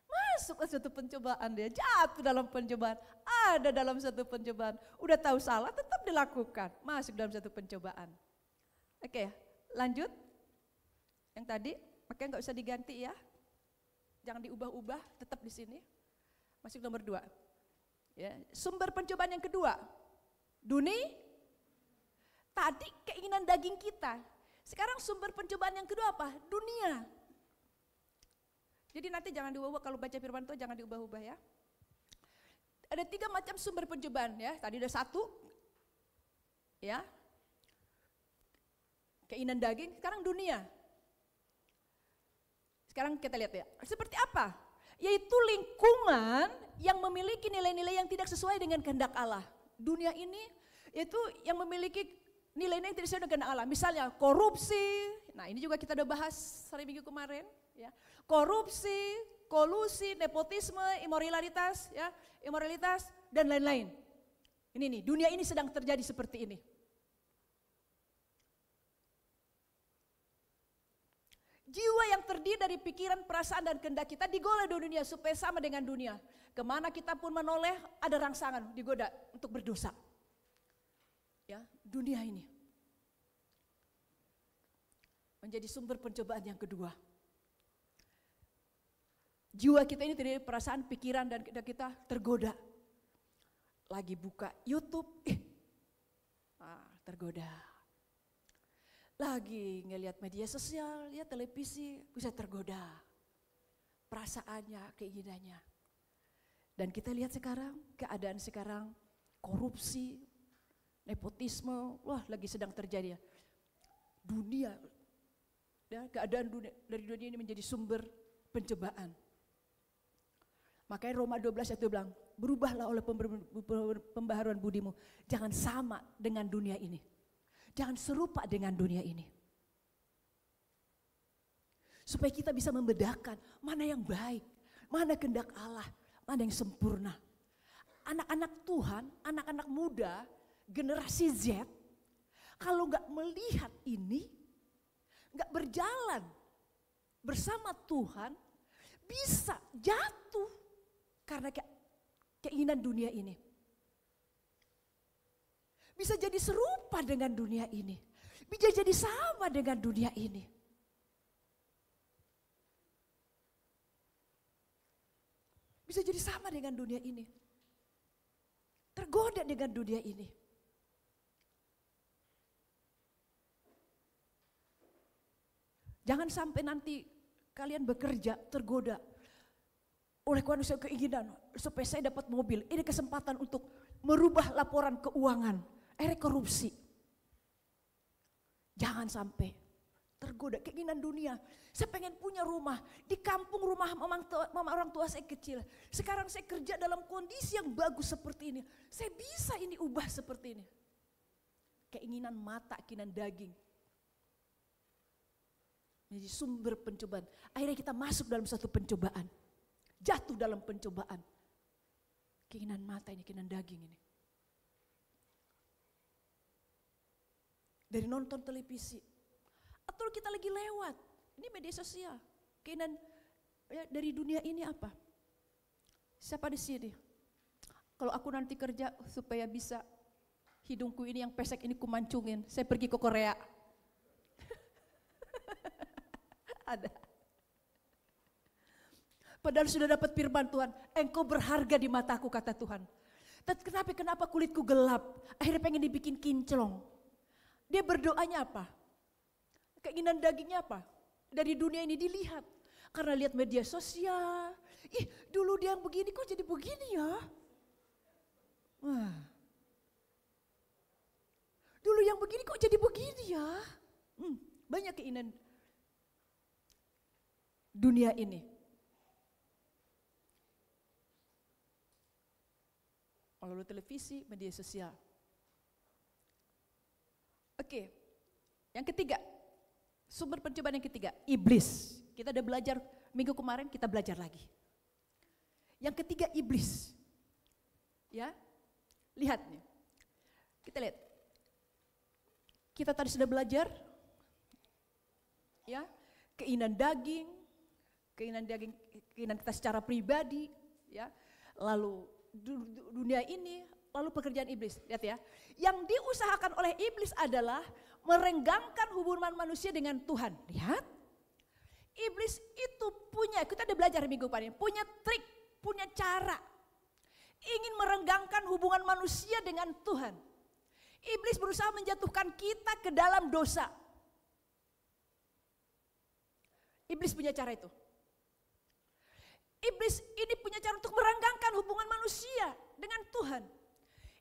Masuk ke satu pencobaan, dia jatuh dalam pencobaan, ada dalam satu pencobaan. Udah tahu salah, tetap dilakukan, masuk dalam satu pencobaan. Oke, lanjut. Yang tadi, makanya nggak usah diganti ya. Jangan diubah-ubah, tetap di sini. Masuk nomor 2. Ya, sumber pencobaan yang kedua, dunia. Tadi keinginan daging kita. Sekarang sumber pencobaan yang kedua apa? Dunia. Jadi nanti jangan diubah-ubah, kalau baca firman Tuhan jangan diubah-ubah ya. Ada 3 macam sumber pencobaan ya. Tadi ada 1. Ya. Keinginan daging, sekarang dunia. Sekarang kita lihat ya. Seperti apa? Yaitu lingkungan yang memiliki nilai-nilai yang tidak sesuai dengan kehendak Allah. Dunia ini itu yang memiliki nilai-nilai yang tidak sesuai dengan kehendak Allah. Misalnya korupsi. Nah, ini juga kita udah bahas hari Minggu kemarin ya. Korupsi, kolusi, nepotisme, imoralitas dan lain-lain. Ini nih, dunia ini sedang terjadi seperti ini. Jiwa yang terdiri dari pikiran, perasaan dan kehendak kita digoda di dunia supaya sama dengan dunia. Kemana kita pun menoleh ada rangsangan digoda untuk berdosa. Ya, dunia ini menjadi sumber pencobaan yang kedua. Jiwa kita ini terdiri dari perasaan, pikiran dan kehendak kita tergoda. Lagi buka YouTube, tergoda. Lagi ngelihat media sosial, lihat televisi, bisa tergoda. Perasaannya, keinginannya. Dan kita lihat sekarang, keadaan sekarang, korupsi, nepotisme, wah lagi sedang terjadi ya. Dunia, ya, keadaan dunia, dari dunia ini menjadi sumber pencobaan. Makanya Roma 12 itu bilang, berubahlah oleh pembaharuan budimu. Jangan sama dengan dunia ini. Jangan serupa dengan dunia ini. Supaya kita bisa membedakan mana yang baik, mana kehendak Allah, mana yang sempurna. Anak-anak Tuhan, anak-anak muda, generasi Z, kalau nggak melihat ini, nggak berjalan bersama Tuhan, bisa jatuh karena keinginan dunia ini. Bisa jadi serupa dengan dunia ini. Bisa jadi sama dengan dunia ini. Bisa jadi sama dengan dunia ini. Tergoda dengan dunia ini. Jangan sampai nanti kalian bekerja tergoda oleh kuasa keinginan supaya saya dapat mobil. Ini kesempatan untuk merubah laporan keuangan, korupsi. Jangan sampai tergoda keinginan dunia. Saya pengen punya rumah di kampung, rumah mama orang tua saya kecil. Sekarang saya kerja dalam kondisi yang bagus seperti ini. Saya bisa ini ubah seperti ini. Keinginan mata, keinginan daging. Jadi sumber pencobaan. Akhirnya kita masuk dalam satu pencobaan. Jatuh dalam pencobaan. Keinginan mata ini, keinginan daging ini. Dari nonton televisi. Atau kita lagi lewat. Ini media sosial. Keinginan dari dunia ini apa? Siapa di sini? Kalau aku nanti kerja supaya bisa hidungku ini yang pesek ini kumancungin. Saya pergi ke Korea. Ada. Padahal sudah dapat firman Tuhan, engkau berharga di mataku kata Tuhan. Kenapa kulitku gelap? Akhirnya pengen dibikin kinclong. Dia berdoanya apa? Keinginan dagingnya apa? Dari dunia ini dilihat. Karena lihat media sosial. Ih, dulu dia yang begini kok jadi begini ya? Wah. Dulu yang begini kok jadi begini ya? Banyak keinginan dunia ini. Melalui televisi, media sosial. Oke, yang ketiga, sumber pencobaan yang ketiga, iblis. Kita udah belajar minggu kemarin, kita belajar lagi. Yang ketiga, iblis. Ya, lihat nih. Kita lihat. Kita tadi sudah belajar, ya, keinginan kita secara pribadi, ya, lalu dunia ini, lalu pekerjaan iblis. Lihat ya, yang diusahakan oleh iblis adalah merenggangkan hubungan manusia dengan Tuhan. Lihat, iblis itu punya, kita udah belajar minggu kemarin, punya trik, punya cara, ingin merenggangkan hubungan manusia dengan Tuhan. Iblis berusaha menjatuhkan kita ke dalam dosa. Iblis punya cara itu. Iblis ini punya cara untuk merenggangkan hubungan manusia dengan Tuhan.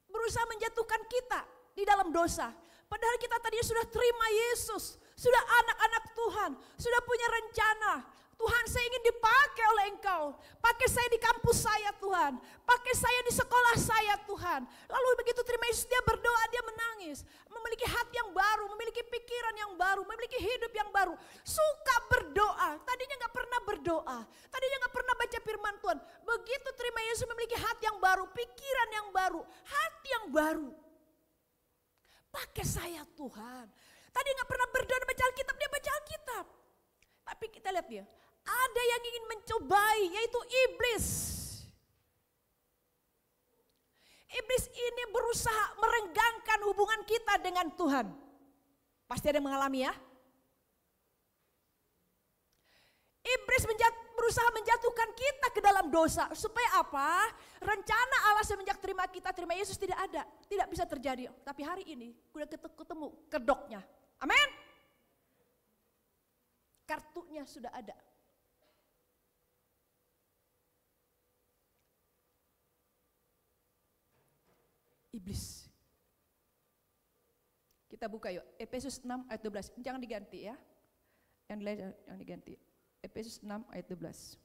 Berusaha menjatuhkan kita di dalam dosa. Padahal kita tadinya sudah terima Yesus. Sudah anak-anak Tuhan. Sudah punya rencana. Tuhan, saya ingin dipakai oleh Engkau. Pakai saya di kampus saya Tuhan. Pakai saya di sekolah saya Tuhan. Lalu begitu terima Yesus, dia berdoa, dia menangis. Memiliki hati yang baru, memiliki pikiran yang baru, memiliki hidup yang baru. Suka berdoa. Tadinya gak pernah berdoa. Tadinya gak pernah baca firman Tuhan. Begitu terima Yesus, memiliki hati yang baru, pikiran yang baru, hati yang baru. Pakai saya Tuhan. Tadi gak pernah berdoa dan baca Alkitab, dia baca Alkitab. Tapi kita lihat dia, ada yang ingin mencobai, yaitu iblis. Iblis ini berusaha merenggangkan hubungan kita dengan Tuhan. Pasti ada yang mengalami ya. Iblis berusaha menjatuhkan kita ke dalam dosa. Supaya apa? Rencana Allah semenjak terima Yesus tidak ada. Tidak bisa terjadi. Tapi hari ini udah ketemu kedoknya. Amin. Kartunya sudah ada. Iblis. Kita buka yuk, Efesus 6 ayat 12. Jangan diganti ya. Yang lain jangan diganti. Efesus 6 ayat 12.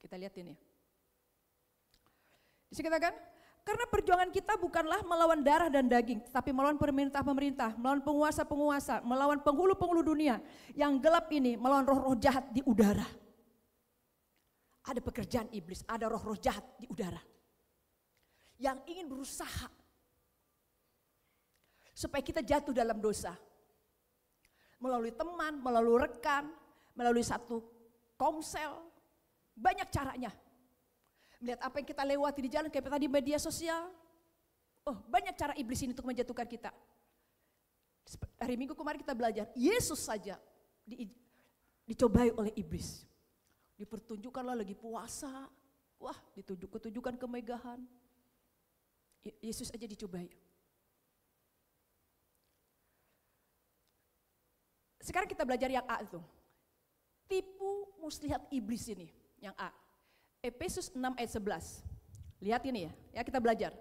Kita lihat ini. Di sini katakan, karena perjuangan kita bukanlah melawan darah dan daging, tapi melawan pemerintah-pemerintah, melawan penguasa-penguasa, melawan penghulu-penghulu dunia yang gelap ini, melawan roh-roh jahat di udara. Ada pekerjaan iblis, ada roh-roh jahat di udara yang ingin berusaha supaya kita jatuh dalam dosa. Melalui teman, melalui rekan, melalui satu komsel, banyak caranya. Melihat apa yang kita lewati di jalan, kayak tadi media sosial. Oh, banyak cara iblis ini untuk menjatuhkan kita. Hari Minggu kemarin kita belajar, Yesus saja dicobai oleh iblis. Dipertunjukkanlah lagi puasa. Wah, ditunjukkan kemegahan. Yesus aja dicobai. Sekarang kita belajar yang A itu. Tipu muslihat iblis ini. Yang A, Efesus 6 ayat 11. Lihat ini ya kita belajar.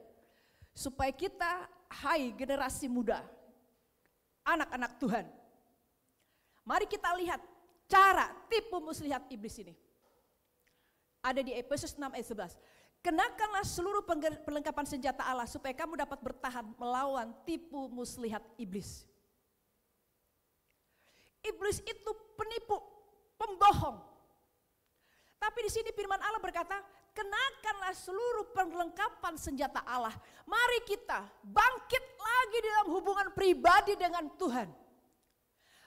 Supaya kita, hai generasi muda, anak-anak Tuhan. Mari kita lihat cara tipu muslihat iblis ini. Ada di Efesus 6 ayat 11. Kenakanlah seluruh perlengkapan senjata Allah supaya kamu dapat bertahan melawan tipu muslihat iblis. Iblis itu penipu, pembohong. Tapi di sini firman Allah berkata, kenakanlah seluruh perlengkapan senjata Allah. Mari kita bangkit lagi dalam hubungan pribadi dengan Tuhan.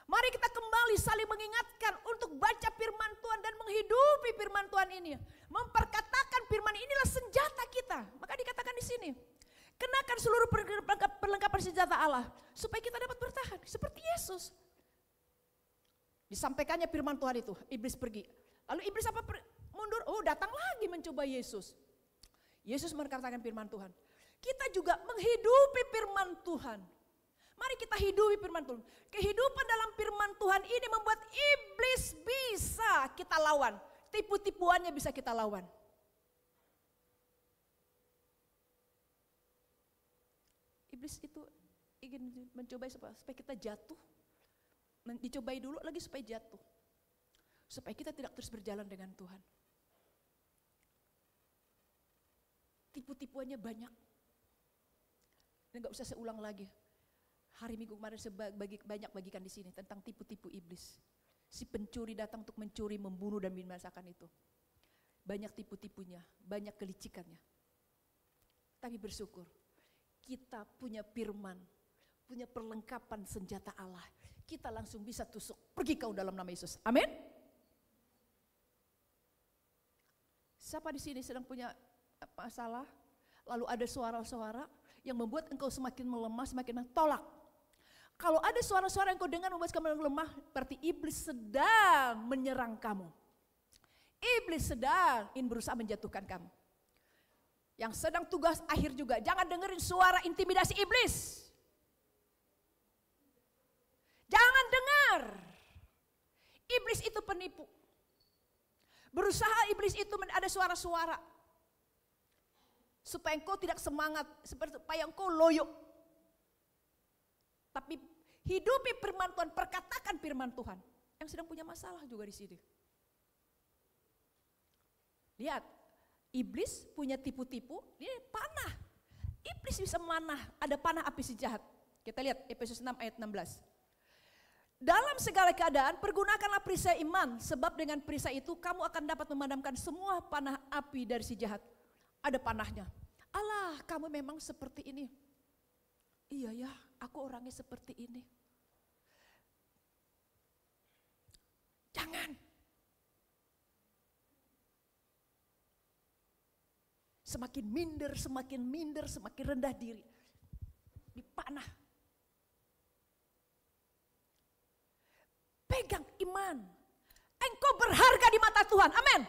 Mari kita kembali saling mengingatkan untuk baca firman Tuhan dan menghidupi firman Tuhan ini. Memperkatakan firman inilah senjata kita. Maka dikatakan di sini, Yesus. Disampaikannya firman Tuhan itu, iblis pergi. Lalu iblis mundur? Oh, datang lagi mencoba Yesus. Yesus mengatakan firman Tuhan. Kita juga menghidupi firman Tuhan. Mari kita hidupi firman Tuhan. Kehidupan dalam firman Tuhan ini membuat iblis bisa kita lawan. Tipu-tipuannya bisa kita lawan. Iblis itu ingin mencoba supaya kita jatuh. Dicobai dulu lagi supaya jatuh. Supaya kita tidak terus berjalan dengan Tuhan. Tipu-tipuannya banyak. Dan gak usah saya ulang lagi. Hari Minggu kemarin saya banyak bagikan di sini tentang tipu-tipu iblis. Si pencuri datang untuk mencuri, membunuh dan membinasakan itu. Banyak tipu-tipunya, banyak kelicikannya. Tapi bersyukur, kita punya firman, punya perlengkapan senjata Allah. Kita langsung bisa tusuk, pergi kau dalam nama Yesus. Amin. Siapa di sini sedang punya masalah, lalu ada suara-suara yang membuat engkau semakin melemah, semakin tolak. Kalau ada suara-suara yang kau dengar membuat kamu lemah, berarti iblis sedang menyerang kamu. Iblis sedang ingin berusaha menjatuhkan kamu. Yang sedang tugas akhir juga, jangan dengerin suara intimidasi iblis. Jangan dengar. Iblis itu penipu. Berusaha iblis itu ada suara-suara. Supaya engkau tidak semangat, supaya engkau loyo. Tapi hidupi firman Tuhan, perkatakan firman Tuhan. Yang sedang punya masalah juga di sini. Lihat, iblis punya tipu-tipu, dia panah. Iblis bisa memanah, ada panah api si jahat. Kita lihat Efesus 6 ayat 16. Dalam segala keadaan pergunakanlah perisai iman, sebab dengan perisai itu kamu akan dapat memadamkan semua panah api dari si jahat. Ada panahnya. Allah, kamu memang seperti ini. Iya ya, aku orangnya seperti ini. Jangan. Semakin minder, semakin rendah diri. Dipanah. Pegang iman. Engkau berharga di mata Tuhan. Amin.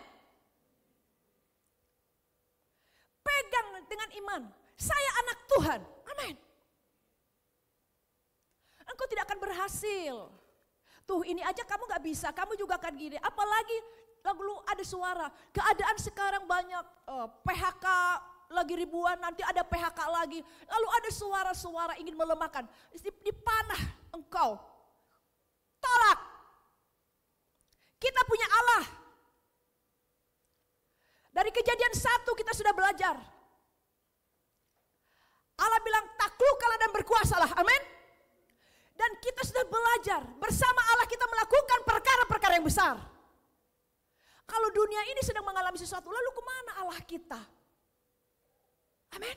Pegang dengan iman. Saya anak Tuhan. Amin. Engkau tidak akan berhasil. Tuh ini aja kamu gak bisa. Kamu juga akan gini. Apalagi lalu ada suara. Keadaan sekarang banyak. PHK lagi ribuan. Nanti ada PHK lagi. Lalu ada suara-suara ingin melemahkan. Dipanah engkau. Tolak. Kita punya Allah. Dari Kejadian 1 kita sudah belajar. Allah bilang taklukkanlah dan berkuasalah. Amin. Dan kita sudah belajar. Bersama Allah kita melakukan perkara-perkara yang besar. Kalau dunia ini sedang mengalami sesuatu, lalu kemana Allah kita? Amin.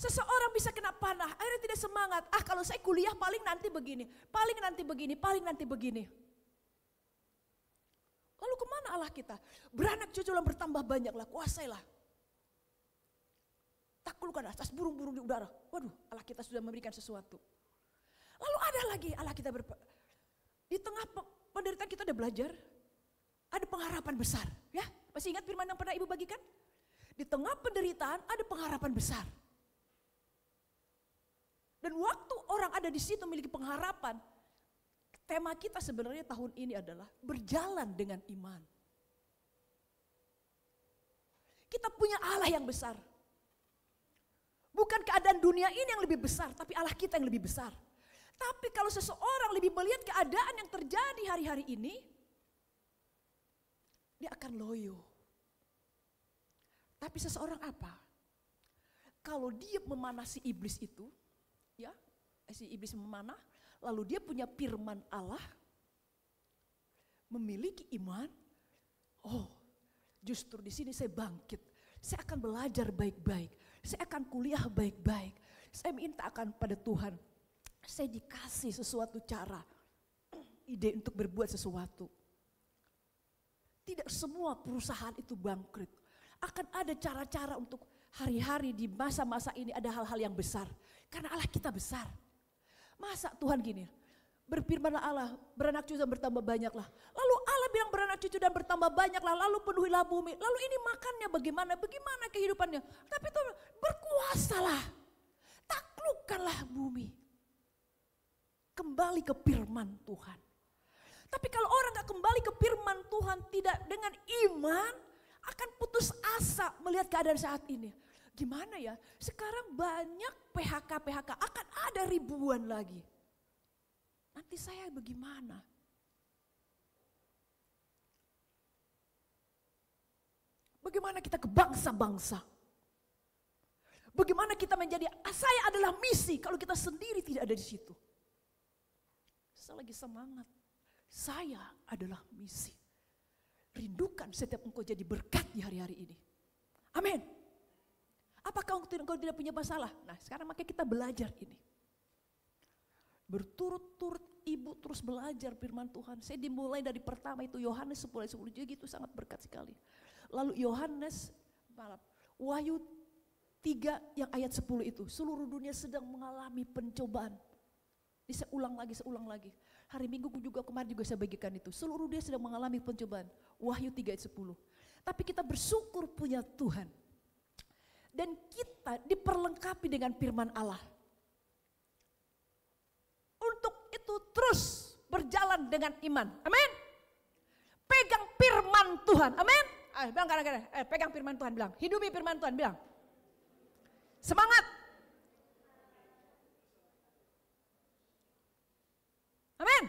Seseorang bisa kena panah, akhirnya tidak semangat. Kalau saya kuliah paling nanti begini, paling nanti begini, paling nanti begini. Lalu kemana Allah kita? Beranak cuculan bertambah banyaklah, kuasailah. Taklukkan atas burung-burung di udara. Waduh, Allah kita sudah memberikan sesuatu. Lalu ada lagi Allah kita di tengah penderitaan kita ada belajar. Ada pengharapan besar. Ya, masih ingat firman yang pernah Ibu bagikan? Di tengah penderitaan ada pengharapan besar. Dan waktu orang ada di situ memiliki pengharapan, tema kita sebenarnya tahun ini adalah berjalan dengan iman. Kita punya Allah yang besar. Bukan keadaan dunia ini yang lebih besar, tapi Allah kita yang lebih besar. Tapi kalau seseorang lebih melihat keadaan yang terjadi hari-hari ini, dia akan loyo. Tapi seseorang apa? Kalau dia memanah si iblis itu, ya, si iblis memanah, lalu dia punya firman Allah, memiliki iman. Oh, justru di sini saya bangkit. Saya akan belajar baik-baik. Saya akan kuliah baik-baik. Saya minta akan pada Tuhan. Saya dikasih sesuatu cara, ide untuk berbuat sesuatu. Tidak semua perusahaan itu bangkrut. Akan ada cara-cara untuk hari-hari di masa-masa ini ada hal-hal yang besar. Karena Allah kita besar. Masa Tuhan gini, Berfirmanlah Allah, beranak cucu dan bertambah banyaklah. Lalu Allah bilang beranak cucu dan bertambah banyaklah, lalu penuhilah bumi. Lalu ini makannya bagaimana? Bagaimana kehidupannya? Tapi itu berkuasalah, taklukkanlah bumi. Kembali ke firman Tuhan. Tapi kalau orang gak kembali ke firman Tuhan, tidak dengan iman, akan putus asa melihat keadaan saat ini. Gimana ya? Sekarang banyak PHK, akan ada ribuan lagi. Nanti saya bagaimana? Bagaimana kita ke bangsa-bangsa? Bagaimana kita menjadi, saya adalah misi kalau kita sendiri tidak ada di situ. Saya lagi semangat, saya adalah misi. Rindukan setiap engkau jadi berkat di hari-hari ini. Amin. Apakah engkau tidak punya masalah? Nah sekarang makanya kita belajar ini. Berturut-turut ibu terus belajar firman Tuhan. Saya dimulai dari pertama itu Yohanes 10:10, jadi itu sangat berkat sekali. Lalu Wahyu 3 yang ayat 10 itu, seluruh dunia sedang mengalami pencobaan. Ini saya ulang lagi. Hari Minggu juga kemarin juga saya bagikan itu. Seluruh dunia sedang mengalami pencobaan. Wahyu 3 ayat 10. Tapi kita bersyukur punya Tuhan. Dan kita diperlengkapi dengan firman Allah. Untuk itu terus berjalan dengan iman. Amin. Pegang firman Tuhan. Amin. Bilang kadang-kadang, pegang firman Tuhan, bilang. Hidupi firman Tuhan, bilang. Semangat. Amin.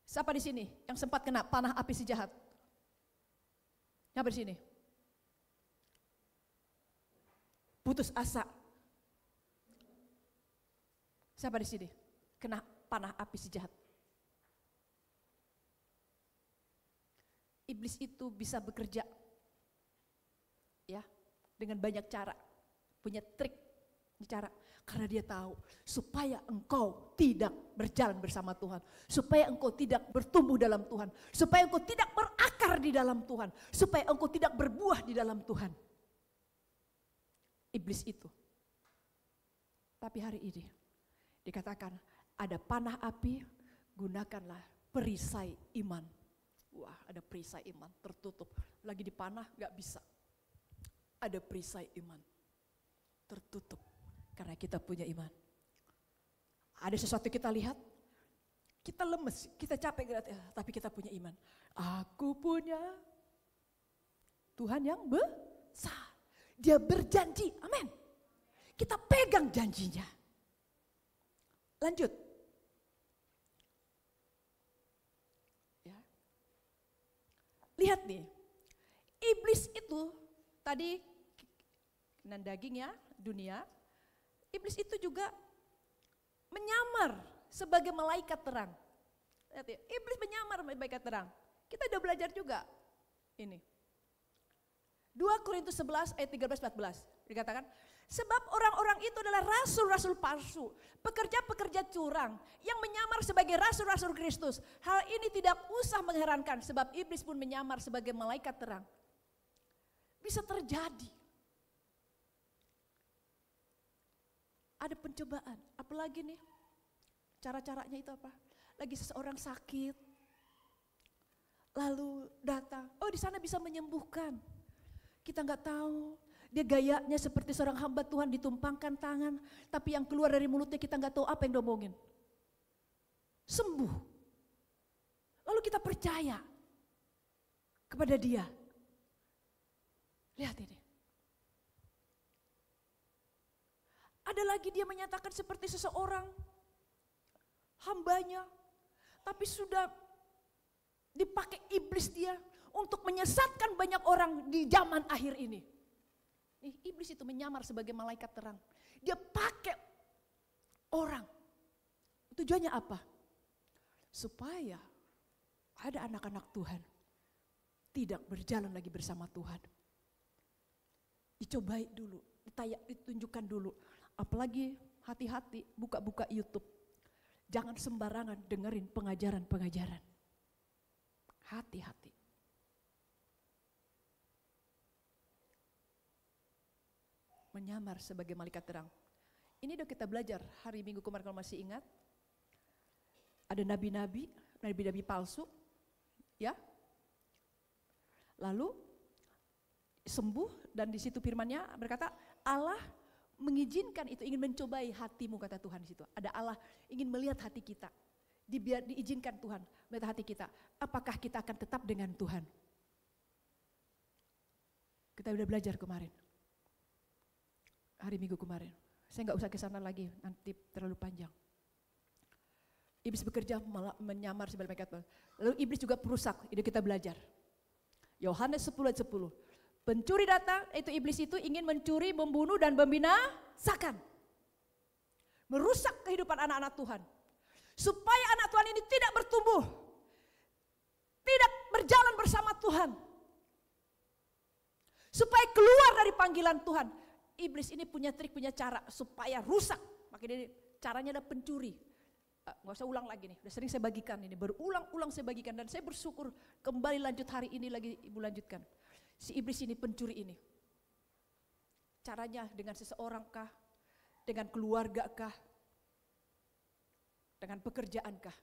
Siapa di sini yang sempat kena panah api si jahat? Siapa di sini? Putus asa. Siapa di sini? Kena panah api si jahat. Iblis itu bisa bekerja ya dengan banyak cara, punya trik cara, karena dia tahu supaya engkau tidak berjalan bersama Tuhan, supaya engkau tidak bertumbuh dalam Tuhan, supaya engkau tidak berakar di dalam Tuhan, supaya engkau tidak berbuah di dalam Tuhan. Iblis itu. Tapi hari ini dikatakan ada panah api, gunakanlah perisai iman. Wah, ada perisai iman tertutup. Lagi dipanah gak bisa. Ada perisai iman tertutup karena kita punya iman. Ada sesuatu kita lihat, kita lemes, kita capek, tapi kita punya iman. Aku punya Tuhan yang besar. Dia berjanji, amin. Kita pegang janjinya. Lanjut. Ya. Lihat nih, iblis itu tadi kenan daging ya, dunia. Iblis itu juga menyamar sebagai malaikat terang. Lihat ya, iblis menyamar sebagai malaikat terang. Kita udah belajar juga ini. 2 Korintus 11 ayat 13-14 dikatakan, sebab orang-orang itu adalah rasul-rasul palsu, pekerja-pekerja curang yang menyamar sebagai rasul-rasul Kristus. Hal ini tidak usah mengherankan sebab iblis pun menyamar sebagai malaikat terang. Bisa terjadi. Ada pencobaan, apalagi nih cara-caranya itu apa? Lagi seseorang sakit, lalu datang, oh di sana bisa menyembuhkan. Kita nggak tahu, dia gayanya seperti seorang hamba Tuhan ditumpangkan tangan, tapi yang keluar dari mulutnya kita nggak tahu apa yang diomongin. Sembuh. Lalu kita percaya kepada dia. Lihat ini. Ada lagi dia menyatakan seperti seseorang hambanya, tapi sudah dipakai iblis dia untuk menyesatkan banyak orang di zaman akhir ini. Iblis itu menyamar sebagai malaikat terang. Dia pakai orang. Tujuannya apa? Supaya ada anak-anak Tuhan tidak berjalan lagi bersama Tuhan. Dicobai dulu, ditunjukkan dulu. Apalagi hati-hati buka-buka YouTube. Jangan sembarangan dengerin pengajaran-pengajaran. Hati-hati. Menyamar sebagai malaikat terang. Ini udah kita belajar hari Minggu kemarin kalau masih ingat. Ada nabi-nabi palsu, ya. Lalu sembuh dan di situ firman-Nya berkata Allah mengizinkan itu, ingin mencobai hatimu kata Tuhan di situ. Ada Allah ingin melihat hati kita. Diizinkan Tuhan melihat hati kita. Apakah kita akan tetap dengan Tuhan? Kita udah belajar kemarin. Hari Minggu kemarin. Saya nggak usah ke sana lagi, nanti terlalu panjang. Iblis bekerja menyamar sebagai malaikat. Lalu iblis juga perusak, itu kita belajar. Yohanes 10:10. Pencuri datang, itu iblis itu ingin mencuri, membunuh dan membinasakan. Merusak kehidupan anak-anak Tuhan. Supaya anak Tuhan ini tidak bertumbuh. Tidak berjalan bersama Tuhan. Supaya keluar dari panggilan Tuhan. Iblis ini punya trik, punya cara supaya rusak. Makanya caranya ada pencuri. Nggak usah ulang lagi nih, udah sering saya bagikan ini, berulang-ulang saya bagikan dan saya bersyukur kembali lanjut hari ini lagi ibu lanjutkan. Si iblis ini pencuri ini, caranya dengan seseorang kah, dengan keluarga kah, dengan pekerjaan kah.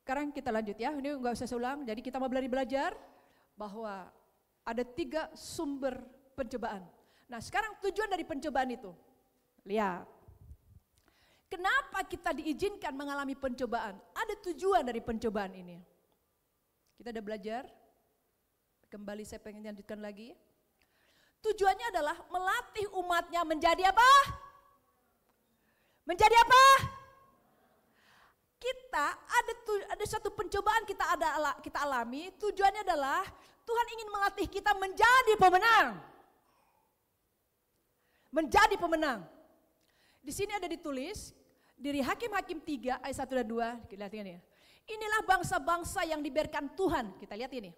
Sekarang kita lanjut ya, ini nggak usah saya ulang, jadi kita mau belajar bahwa ada 3 sumber pencobaan. Nah sekarang tujuan dari pencobaan itu, lihat. Kenapa kita diizinkan mengalami pencobaan? Ada tujuan dari pencobaan ini. Kita udah belajar, kembali saya pengen lanjutkan lagi. Tujuannya adalah melatih umatnya menjadi apa? Menjadi apa? Kita ada satu pencobaan kita alami, tujuannya adalah Tuhan ingin melatih kita menjadi pemenang. Menjadi pemenang. Di sini ada ditulis, dari Hakim-Hakim 3 ayat 1 dan 2, kita lihat ini. Inilah bangsa-bangsa yang dibiarkan Tuhan, kita lihat ini.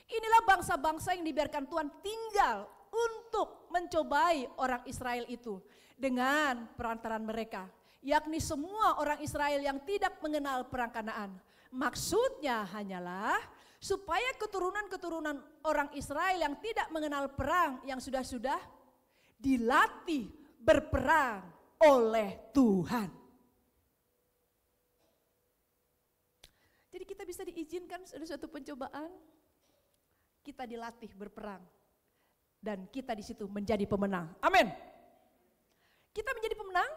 Inilah bangsa-bangsa yang dibiarkan Tuhan tinggal untuk mencobai orang Israel itu dengan perantaran mereka. Yakni semua orang Israel yang tidak mengenal perang Kanaan. Maksudnya hanyalah supaya keturunan-keturunan orang Israel yang tidak mengenal perang yang sudah-sudah dilatih berperang oleh Tuhan. Jadi kita bisa diizinkan ada suatu pencobaan, kita dilatih berperang dan kita di situ menjadi pemenang. Amin. Kita menjadi pemenang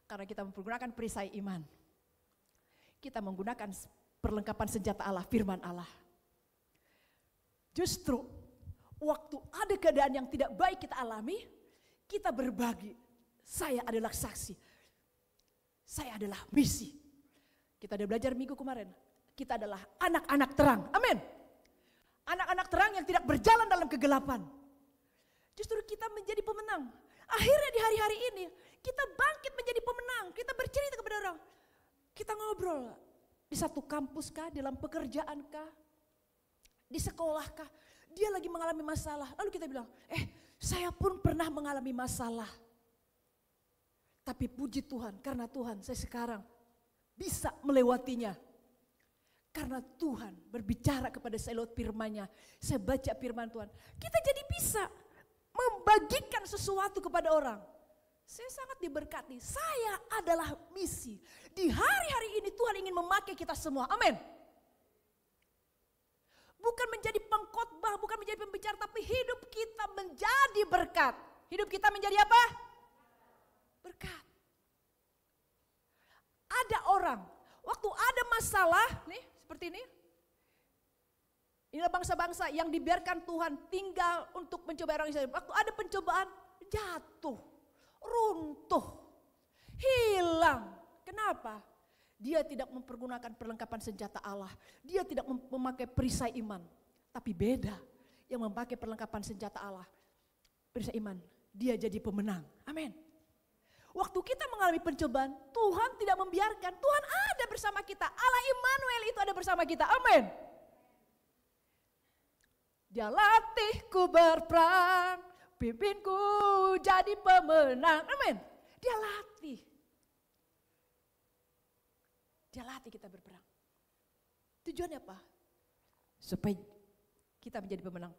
karena kita menggunakan perisai iman. Kita menggunakan perlengkapan senjata Allah, firman Allah. Justru waktu ada keadaan yang tidak baik kita alami, kita berbagi. Saya adalah saksi. Saya adalah misi. Kita udah belajar minggu kemarin. Kita adalah anak-anak terang. Amin. Anak-anak terang yang tidak berjalan dalam kegelapan. Justru kita menjadi pemenang. Akhirnya di hari-hari ini kita bangkit menjadi pemenang. Kita bercerita kepada orang. Kita ngobrol. Di satu kampus kah, dalam pekerjaan kah, di sekolah kah. Dia lagi mengalami masalah. Lalu kita bilang, saya pun pernah mengalami masalah. Tapi puji Tuhan, karena Tuhan saya sekarang bisa melewatinya. Karena Tuhan berbicara kepada saya lewat firman-Nya. Saya baca firman Tuhan. Kita jadi bisa membagikan sesuatu kepada orang. Saya sangat diberkati. Saya adalah misi. Di hari-hari ini Tuhan ingin memakai kita semua. Amin. Bukan menjadi pengkhotbah, bukan menjadi pembicara, tapi hidup kita menjadi berkat. Hidup kita menjadi apa? Berkat. Ada orang, waktu ada masalah, nih seperti ini. Inilah bangsa-bangsa yang dibiarkan Tuhan tinggal untuk mencoba orang Israel. Waktu ada pencobaan, jatuh, runtuh, hilang. Kenapa? Dia tidak mempergunakan perlengkapan senjata Allah. Dia tidak memakai perisai iman. Tapi beda yang memakai perlengkapan senjata Allah. Perisai iman, dia jadi pemenang. Amin. Waktu kita mengalami pencobaan, Tuhan tidak membiarkan. Tuhan ada bersama kita. Allah Immanuel itu ada bersama kita. Amin. Dia latihku berperang, pimpinku jadi pemenang. Amin. Dia latih. Dia latih kita berperang. Tujuannya apa? Supaya kita menjadi pemenang.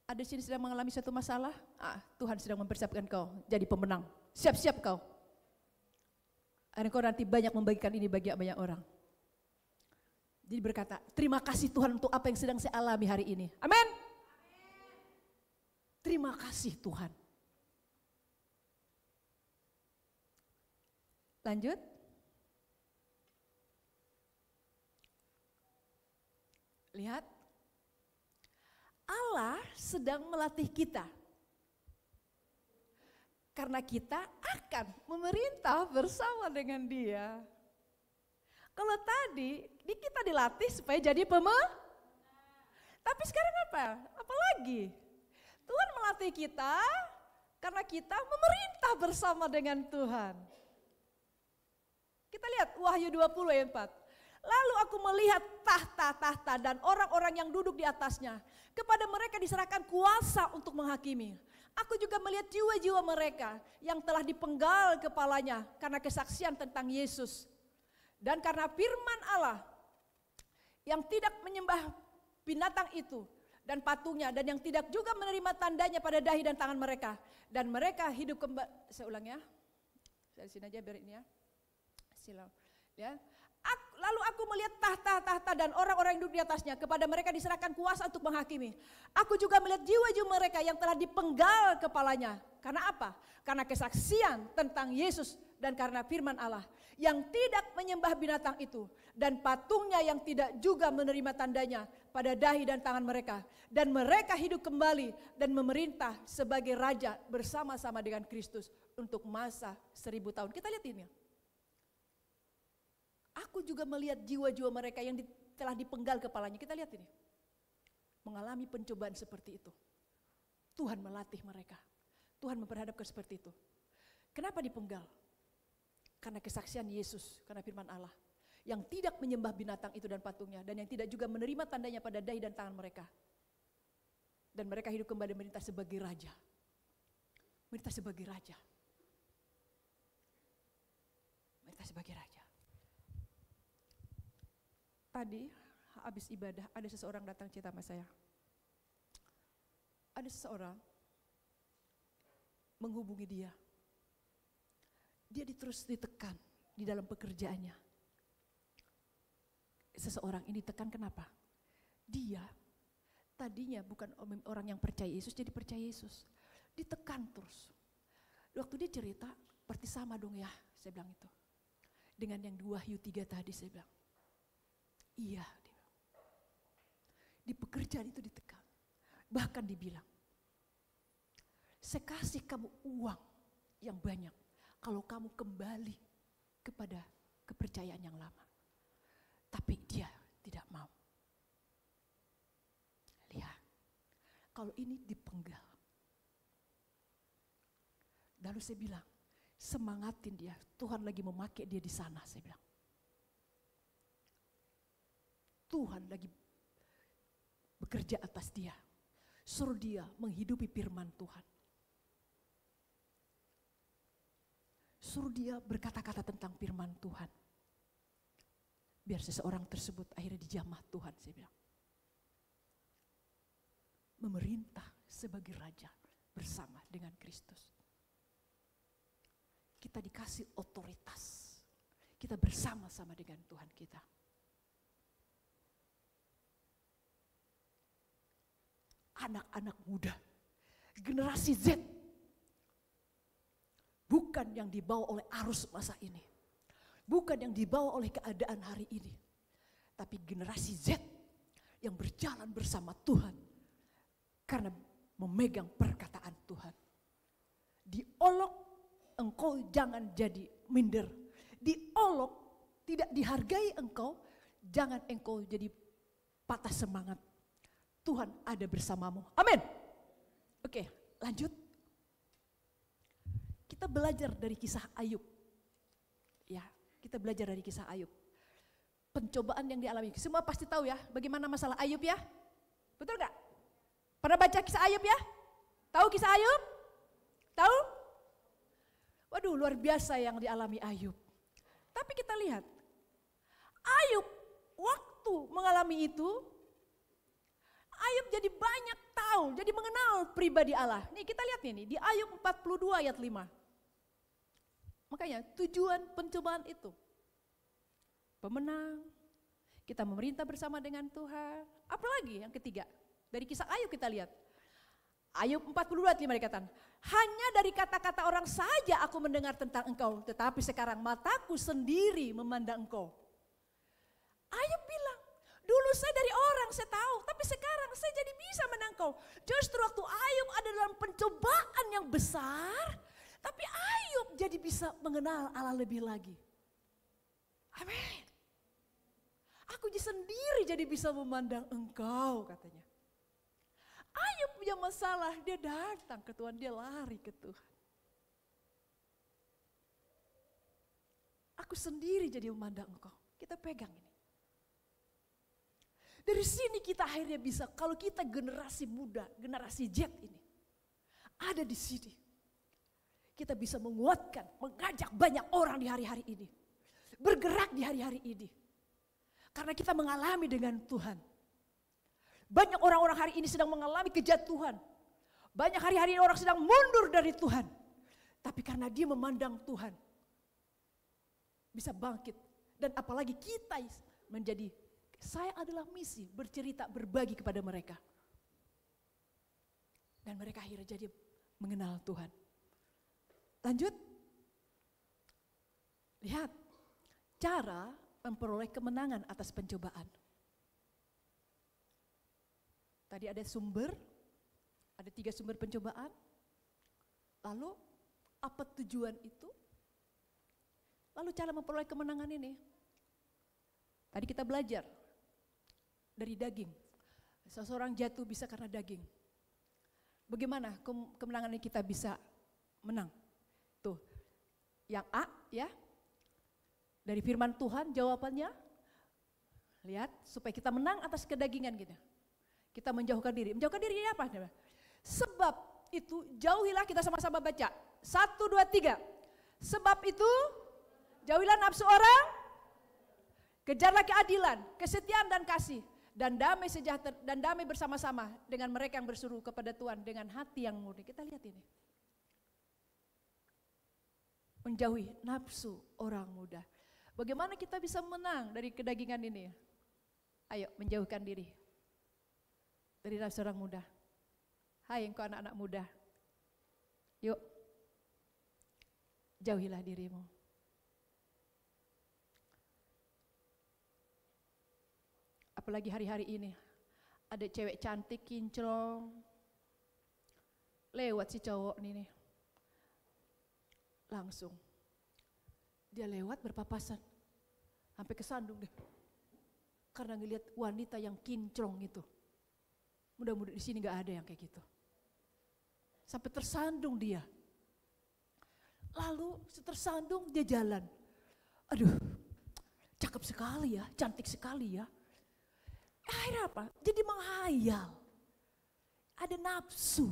Ada di sini sedang mengalami suatu masalah, Tuhan sedang mempersiapkan kau jadi pemenang. Siap-siap kau. Dan kau nanti banyak membagikan ini bagi banyak orang. Jadi berkata, terima kasih Tuhan untuk apa yang sedang saya alami hari ini. Amin. Terima kasih Tuhan. Lanjut. Lihat. Allah sedang melatih kita. Karena kita akan memerintah bersama dengan Dia. Kalau tadi kita dilatih supaya jadi tapi sekarang apa? Apalagi? Tuhan melatih kita karena kita memerintah bersama dengan Tuhan. Kita lihat Wahyu 20 ayat 4. Lalu aku melihat tahta-tahta dan orang-orang yang duduk di atasnya. Kepada mereka diserahkan kuasa untuk menghakimi. Aku juga melihat jiwa-jiwa mereka yang telah dipenggal kepalanya karena kesaksian tentang Yesus. Dan karena firman Allah yang tidak menyembah binatang itu dan patungnya dan yang tidak juga menerima tandanya pada dahi dan tangan mereka. Dan mereka hidup kembali, saya ulang ya, dari sini aja biar ini ya. Silau. Ya. Lalu aku melihat tahta-tahta dan orang-orang yang duduk di atasnya. Kepada mereka diserahkan kuasa untuk menghakimi. Aku juga melihat jiwa-jiwa mereka yang telah dipenggal kepalanya. Karena apa? Karena kesaksian tentang Yesus dan karena firman Allah. Yang tidak menyembah binatang itu. Dan patungnya yang tidak juga menerima tandanya pada dahi dan tangan mereka. Dan mereka hidup kembali dan memerintah sebagai raja bersama-sama dengan Kristus untuk masa 1000 tahun. Kita lihat ini. Aku juga melihat jiwa-jiwa mereka yang telah dipenggal kepalanya. Kita lihat ini. Mengalami pencobaan seperti itu. Tuhan melatih mereka. Tuhan memperhadapkan seperti itu. Kenapa dipenggal? Karena kesaksian Yesus, karena firman Allah. Yang tidak menyembah binatang itu dan patungnya. Dan yang tidak juga menerima tandanya pada dahi dan tangan mereka. Dan mereka hidup kembali merintah sebagai raja. Merintah sebagai raja. Merintah sebagai raja. Tadi habis ibadah ada seseorang datang cerita sama saya. Ada seseorang menghubungi dia. Dia terus ditekan di dalam pekerjaannya. Seseorang ini ditekan kenapa? Dia tadinya bukan orang yang percaya Yesus jadi percaya Yesus. Ditekan terus. Waktu dia cerita, berarti sama dong ya, saya bilang itu. Dengan yang di Wahyu 3 tadi saya bilang. Iya, di pekerjaan itu ditekan. Bahkan dibilang, saya kasih kamu uang yang banyak kalau kamu kembali kepada kepercayaan yang lama. Tapi dia tidak mau. Lihat, kalau ini dipenggal. Lalu saya bilang, semangatin dia, Tuhan lagi memakai dia di sana, saya bilang. Tuhan lagi bekerja atas dia. Suruh dia menghidupi firman Tuhan. Suruh dia berkata-kata tentang firman Tuhan. Biar seseorang tersebut akhirnya dijamah Tuhan, saya bilang. Memerintah sebagai raja bersama dengan Kristus. Kita dikasih otoritas. Kita bersama-sama dengan Tuhan kita. Anak-anak muda, generasi Z, bukan yang dibawa oleh arus masa ini, bukan yang dibawa oleh keadaan hari ini, tapi generasi Z yang berjalan bersama Tuhan karena memegang perkataan Tuhan. Diolok, engkau jangan jadi minder. Diolok, tidak dihargai engkau, jangan engkau jadi patah semangat. Tuhan ada bersamamu. Amin. Oke, lanjut. Kita belajar dari kisah Ayub. Ya, kita belajar dari kisah Ayub. Pencobaan yang dialami. Semua pasti tahu ya bagaimana masalah Ayub ya. Betul gak? Pernah baca kisah Ayub ya? Tahu kisah Ayub? Tahu? Waduh, luar biasa yang dialami Ayub. Tapi kita lihat, Ayub waktu mengalami itu, Ayub jadi banyak tahu, jadi mengenal pribadi Allah. Nih kita lihat ini di Ayub 42 ayat 5. Makanya tujuan pencobaan itu pemenang, kita memerintah bersama dengan Tuhan. Apalagi yang ketiga, dari kisah Ayub kita lihat. Ayub 42 ayat 5 dikatakan, hanya dari kata-kata orang saja aku mendengar tentang engkau, tetapi sekarang mataku sendiri memandang engkau. Ayub bilang, dulu saya dari orang saya tahu, tapi sekarang saya jadi bisa menang kau. Justru waktu Ayub ada dalam pencobaan yang besar, tapi Ayub jadi bisa mengenal Allah lebih lagi. Amin. Aku sendiri jadi bisa memandang engkau katanya. Ayub punya masalah, dia datang ke Tuhan, dia lari ke Tuhan. Aku sendiri jadi memandang engkau. Kita pegang ini. Dari sini kita akhirnya bisa, kalau kita generasi muda, generasi Z ini, ada di sini. Kita bisa menguatkan, mengajak banyak orang di hari-hari ini. Bergerak di hari-hari ini. Karena kita mengalami dengan Tuhan. Banyak orang-orang hari ini sedang mengalami kejatuhan. Banyak hari-hari ini orang sedang mundur dari Tuhan. Tapi karena dia memandang Tuhan, bisa bangkit. Dan apalagi kita menjadi, saya adalah misi bercerita, berbagi kepada mereka. Dan mereka akhirnya jadi mengenal Tuhan. Lanjut. Lihat, cara memperoleh kemenangan atas pencobaan. Tadi ada sumber, ada 3 sumber pencobaan. Lalu apa tujuan itu? Lalu cara memperoleh kemenangan ini. Tadi kita belajar dari daging. Seseorang jatuh bisa karena daging. Bagaimana kemenangan ini kita bisa menang? Tuh, yang A ya. Dari firman Tuhan jawabannya. Lihat, supaya kita menang atas kedagingan kita. Kita menjauhkan diri. Menjauhkan diri ini apa? Sebab itu jauhilah, kita sama-sama baca. 1, 2, 3. Sebab itu jauhilah nafsu orang, kejarlah keadilan, kesetiaan dan kasih, dan damai sejahtera, dan damai bersama-sama dengan mereka yang berseru kepada Tuhan dengan hati yang murni. Kita lihat ini. Menjauhi nafsu orang muda. Bagaimana kita bisa menang dari kedagingan ini? Ayo menjauhkan diri dari nafsu orang muda. Hai engkau anak-anak muda, yuk jauhilah dirimu. Apalagi hari-hari ini, ada cewek cantik, kinclong, lewat si cowok ini, langsung dia lewat berpapasan, sampai kesandung deh, karena ngelihat wanita yang kinclong itu. Mudah-mudahan di sini nggak ada yang kayak gitu. Sampai tersandung dia. Lalu tersandung dia jalan. Aduh, cakep sekali ya, cantik sekali ya. Akhirnya apa? Jadi menghayal. Ada nafsu.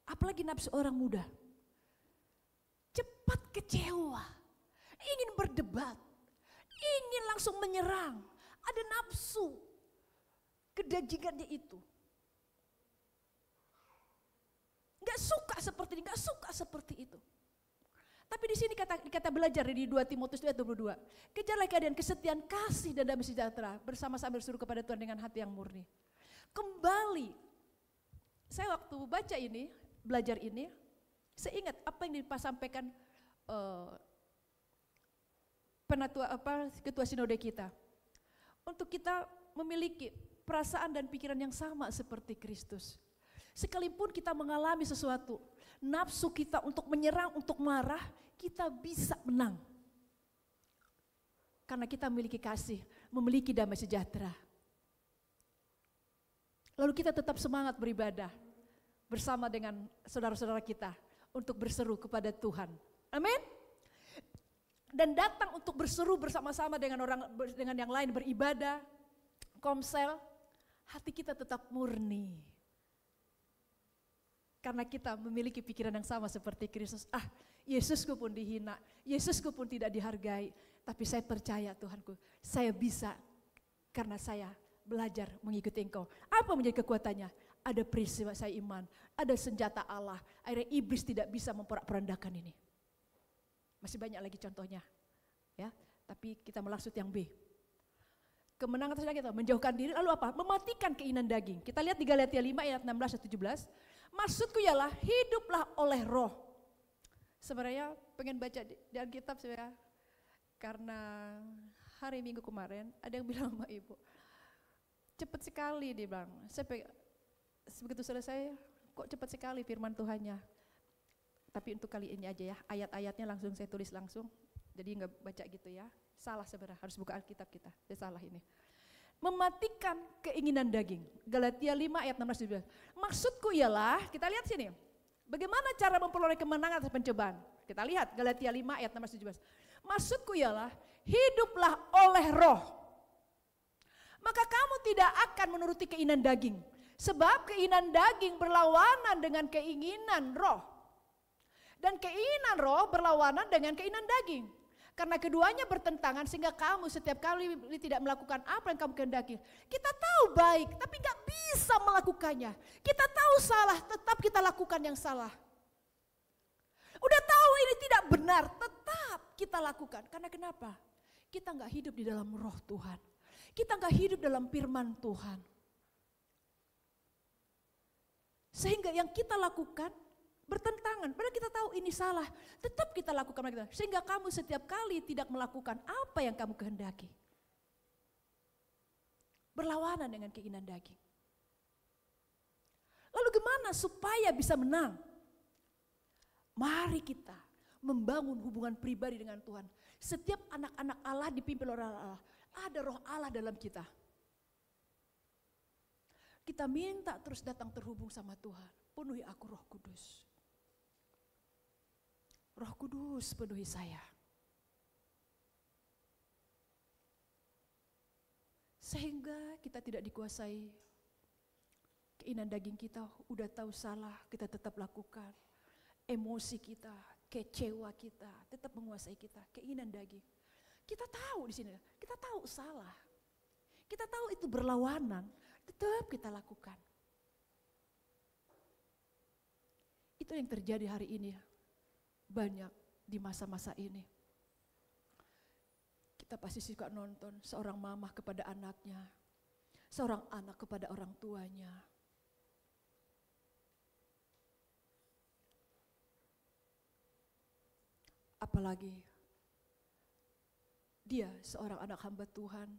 Apalagi nafsu orang muda. Cepat kecewa. Ingin berdebat. Ingin langsung menyerang. Ada nafsu. Kedagingannya itu. Gak suka seperti ini, gak suka seperti itu. Tapi di sini kata belajar di 2 Timotius 2:22. Kejarlah keadaan kesetiaan, kasih dan damai sejahtera bersama-sama berseru kepada Tuhan dengan hati yang murni. Kembali, saya waktu baca ini, belajar ini, saya ingat apa yang disampaikan ketua sinode kita. Untuk kita memiliki perasaan dan pikiran yang sama seperti Kristus. Sekalipun kita mengalami sesuatu, nafsu kita untuk menyerang, untuk marah, kita bisa menang. Karena kita memiliki kasih, memiliki damai sejahtera. Lalu kita tetap semangat beribadah bersama dengan saudara-saudara kita untuk berseru kepada Tuhan. Amin. Dan datang untuk berseru bersama-sama dengan yang lain beribadah, komsel, hati kita tetap murni. Karena kita memiliki pikiran yang sama seperti Kristus. Yesusku pun dihina, Yesusku pun tidak dihargai. Tapi saya percaya Tuhanku, saya bisa karena saya belajar mengikuti Engkau. Apa menjadi kekuatannya? Ada peristiwa saya iman, ada senjata Allah. Akhirnya iblis tidak bisa memporak-porandakan ini. Masih banyak lagi contohnya. Ya, tapi kita melaksud yang B. Kemenangan atas kita menjauhkan diri, lalu apa? Mematikan keinginan daging. Kita lihat di Galatia 5 ayat 16 dan 17. Maksudku ialah hiduplah oleh roh. Sebenarnya pengen baca di Alkitab sebenarnya. Karena hari Minggu kemarin ada yang bilang sama ibu, cepat sekali dia bilang. Begitu selesai, kok cepat sekali firman Tuhannya. Tapi untuk kali ini aja ya, ayat-ayatnya langsung saya tulis langsung. Jadi enggak baca gitu ya. Salah sebenarnya, harus buka Alkitab kita. Saya salah ini. Mematikan keinginan daging. Galatia 5 ayat 16-17. Maksudku ialah, kita lihat sini. Bagaimana cara memperoleh kemenangan atas pencobaan? Kita lihat Galatia 5 ayat 16-17. Maksudku ialah, hiduplah oleh roh. Maka kamu tidak akan menuruti keinginan daging. Sebab keinginan daging berlawanan dengan keinginan roh. Dan keinginan roh berlawanan dengan keinginan daging. Karena keduanya bertentangan sehingga kamu setiap kali tidak melakukan apa yang kamu kehendaki. Kita tahu baik tapi gak bisa melakukannya. Kita tahu salah tetap kita lakukan yang salah. Udah tahu ini tidak benar tetap kita lakukan. Karena kenapa? Kita gak hidup di dalam roh Tuhan. Kita gak hidup dalam firman Tuhan. Sehingga yang kita lakukan bertentangan, padahal kita tahu ini salah, tetap kita lakukan kita. Sehingga kamu setiap kali tidak melakukan apa yang kamu kehendaki. Berlawanan dengan keinginan daging. Lalu gimana supaya bisa menang? Mari kita membangun hubungan pribadi dengan Tuhan. Setiap anak-anak Allah dipimpin oleh Allah. Ada roh Allah dalam kita. Kita minta terus datang terhubung sama Tuhan. Penuhi aku Roh Kudus. Roh Kudus penuhi saya. Sehingga kita tidak dikuasai keinginan daging kita, udah tahu salah, kita tetap lakukan. Emosi kita, kecewa kita, tetap menguasai kita, keinginan daging. Kita tahu di sini, kita tahu salah. Kita tahu itu berlawanan, tetap kita lakukan. Itu yang terjadi hari ini. Banyak di masa-masa ini. Kita pasti suka nonton seorang mama kepada anaknya, seorang anak kepada orang tuanya. Apalagi dia seorang anak hamba Tuhan,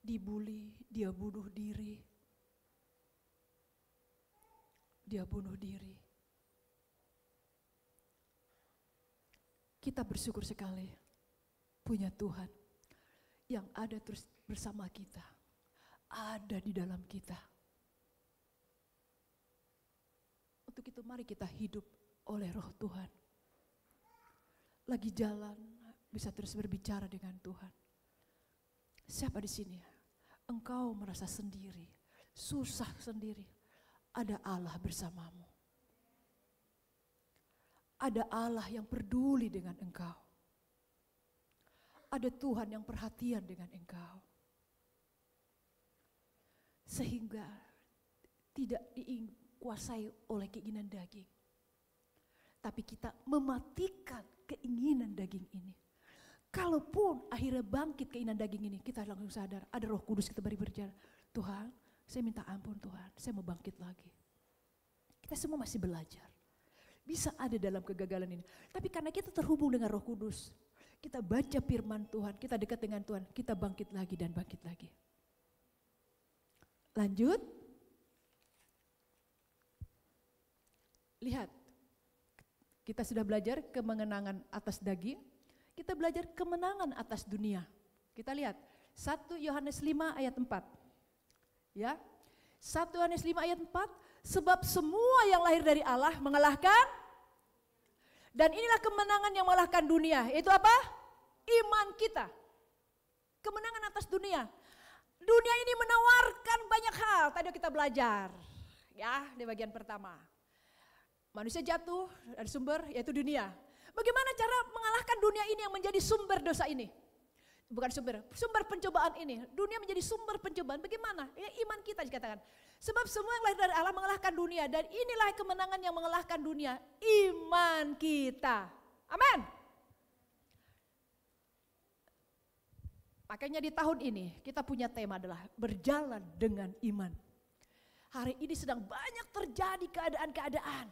dibully, dia bunuh diri. Dia bunuh diri. Kita bersyukur sekali punya Tuhan yang ada terus bersama kita, ada di dalam kita. Untuk itu mari kita hidup oleh roh Tuhan. Lagi jalan bisa terus berbicara dengan Tuhan. Siapa di sini? Engkau merasa sendiri, susah sendiri. Ada Allah bersamamu. Ada Allah yang peduli dengan engkau. Ada Tuhan yang perhatian dengan engkau. Sehingga tidak dikuasai oleh keinginan daging. Tapi kita mematikan keinginan daging ini. Kalaupun akhirnya bangkit keinginan daging ini, kita langsung sadar, ada Roh Kudus kita beri berjalan. Tuhan, saya minta ampun Tuhan, saya mau bangkit lagi. Kita semua masih belajar. Bisa ada dalam kegagalan ini. Tapi karena kita terhubung dengan Roh Kudus, kita baca firman Tuhan, kita dekat dengan Tuhan, kita bangkit lagi dan bangkit lagi. Lanjut. Lihat, kita sudah belajar kemenangan atas daging, kita belajar kemenangan atas dunia. Kita lihat, 1 Yohanes 5 ayat 4. Ya, 1 Yohanes 5 ayat 4, sebab semua yang lahir dari Allah mengalahkan, dan inilah kemenangan yang mengalahkan dunia. Itu apa? Iman kita. Kemenangan atas dunia. Dunia ini menawarkan banyak hal. Tadi kita belajar, ya, di bagian pertama. Manusia jatuh dari sumber yaitu dunia. Bagaimana cara mengalahkan dunia ini yang menjadi sumber dosa ini? Bukan sumber pencobaan ini. Dunia menjadi sumber pencobaan. Bagaimana? Ya, iman kita dikatakan. Sebab semua yang lahir dari Allah mengalahkan dunia. Dan inilah kemenangan yang mengalahkan dunia. Iman kita. Amin. Makanya di tahun ini kita punya tema adalah berjalan dengan iman. Hari ini sedang banyak terjadi keadaan-keadaan.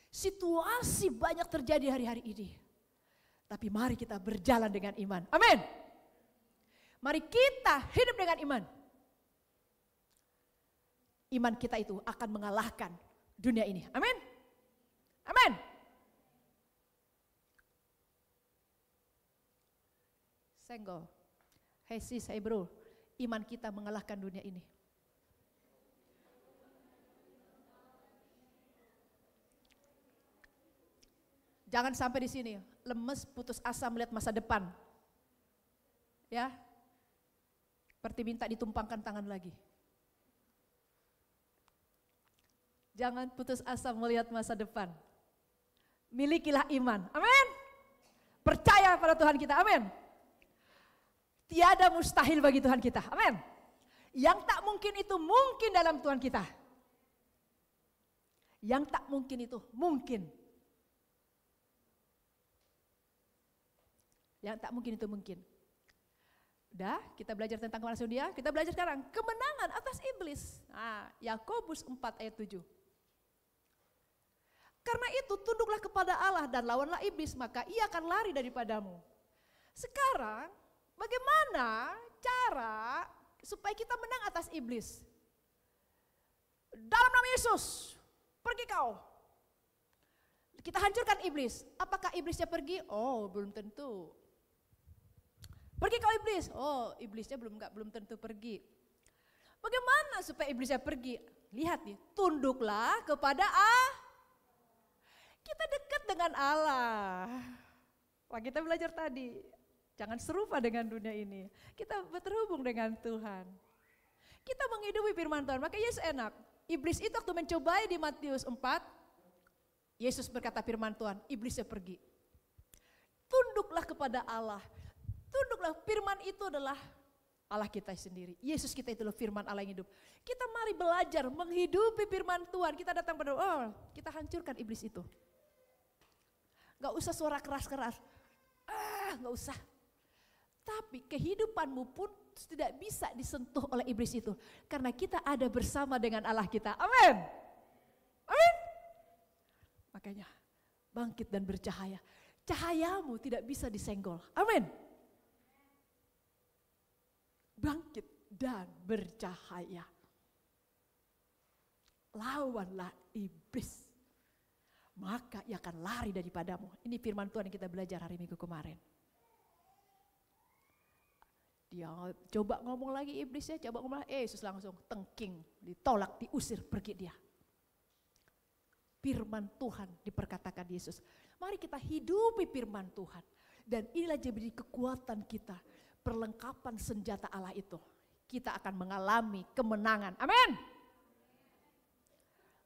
Situasi banyak terjadi hari-hari ini. Tapi mari kita berjalan dengan iman. Amin. Mari kita hidup dengan iman. Iman kita itu akan mengalahkan dunia ini. Amin. Amin. Senggol. Hey sis, hey bro. Iman kita mengalahkan dunia ini. Jangan sampai di sini lemes, putus asa melihat masa depan. Ya. Seperti minta ditumpangkan tangan lagi. Jangan putus asa melihat masa depan. Milikilah iman. Amin. Percaya pada Tuhan kita. Amin. Tiada mustahil bagi Tuhan kita. Amin. Yang tak mungkin itu mungkin dalam Tuhan kita. Yang tak mungkin itu mungkin. Yang tak mungkin itu mungkin. Udah, kita belajar tentang kemenangan dunia, kita belajar sekarang kemenangan atas iblis. Nah, Yakobus 4 ayat 7. Karena itu tunduklah kepada Allah dan lawanlah iblis, maka ia akan lari daripadamu. Sekarang, bagaimana cara supaya kita menang atas iblis? Dalam nama Yesus, pergi kau. Kita hancurkan iblis. Apakah iblisnya pergi? Oh, belum tentu. Pergi kau iblis. Oh, iblisnya belum tentu pergi. Bagaimana supaya iblisnya pergi? Lihat nih, tunduklah kepada Allah. Kita dekat dengan Allah. Wah, kita belajar tadi. Jangan serupa dengan dunia ini. Kita terhubung dengan Tuhan. Kita menghidupi firman Tuhan. Maka Yesus enak. Iblis itu waktu mencobai di Matius 4. Yesus berkata firman Tuhan, iblisnya pergi. Tunduklah kepada Allah. Tunduklah, firman itu adalah Allah kita sendiri. Yesus kita itu adalah firman Allah yang hidup. Kita mari belajar menghidupi firman Tuhan. Kita datang pada kita hancurkan iblis itu. Gak usah suara keras-keras. Gak usah. Tapi kehidupanmu pun tidak bisa disentuh oleh iblis itu. Karena kita ada bersama dengan Allah kita. Amin. Amin. Makanya bangkit dan bercahaya. Cahayamu tidak bisa disenggol. Amin. Bangkit dan bercahaya. Lawanlah iblis. Maka ia akan lari daripadamu. Ini firman Tuhan yang kita belajar hari Minggu kemarin. Dia coba ngomong lagi iblisnya, coba ngomong lagi. Yesus langsung tengking, ditolak, diusir, pergi dia. Firman Tuhan diperkatakan Yesus. Mari kita hidupi firman Tuhan. Dan inilah jadi kekuatan kita. Perlengkapan senjata Allah itu. Kita akan mengalami kemenangan. Amin.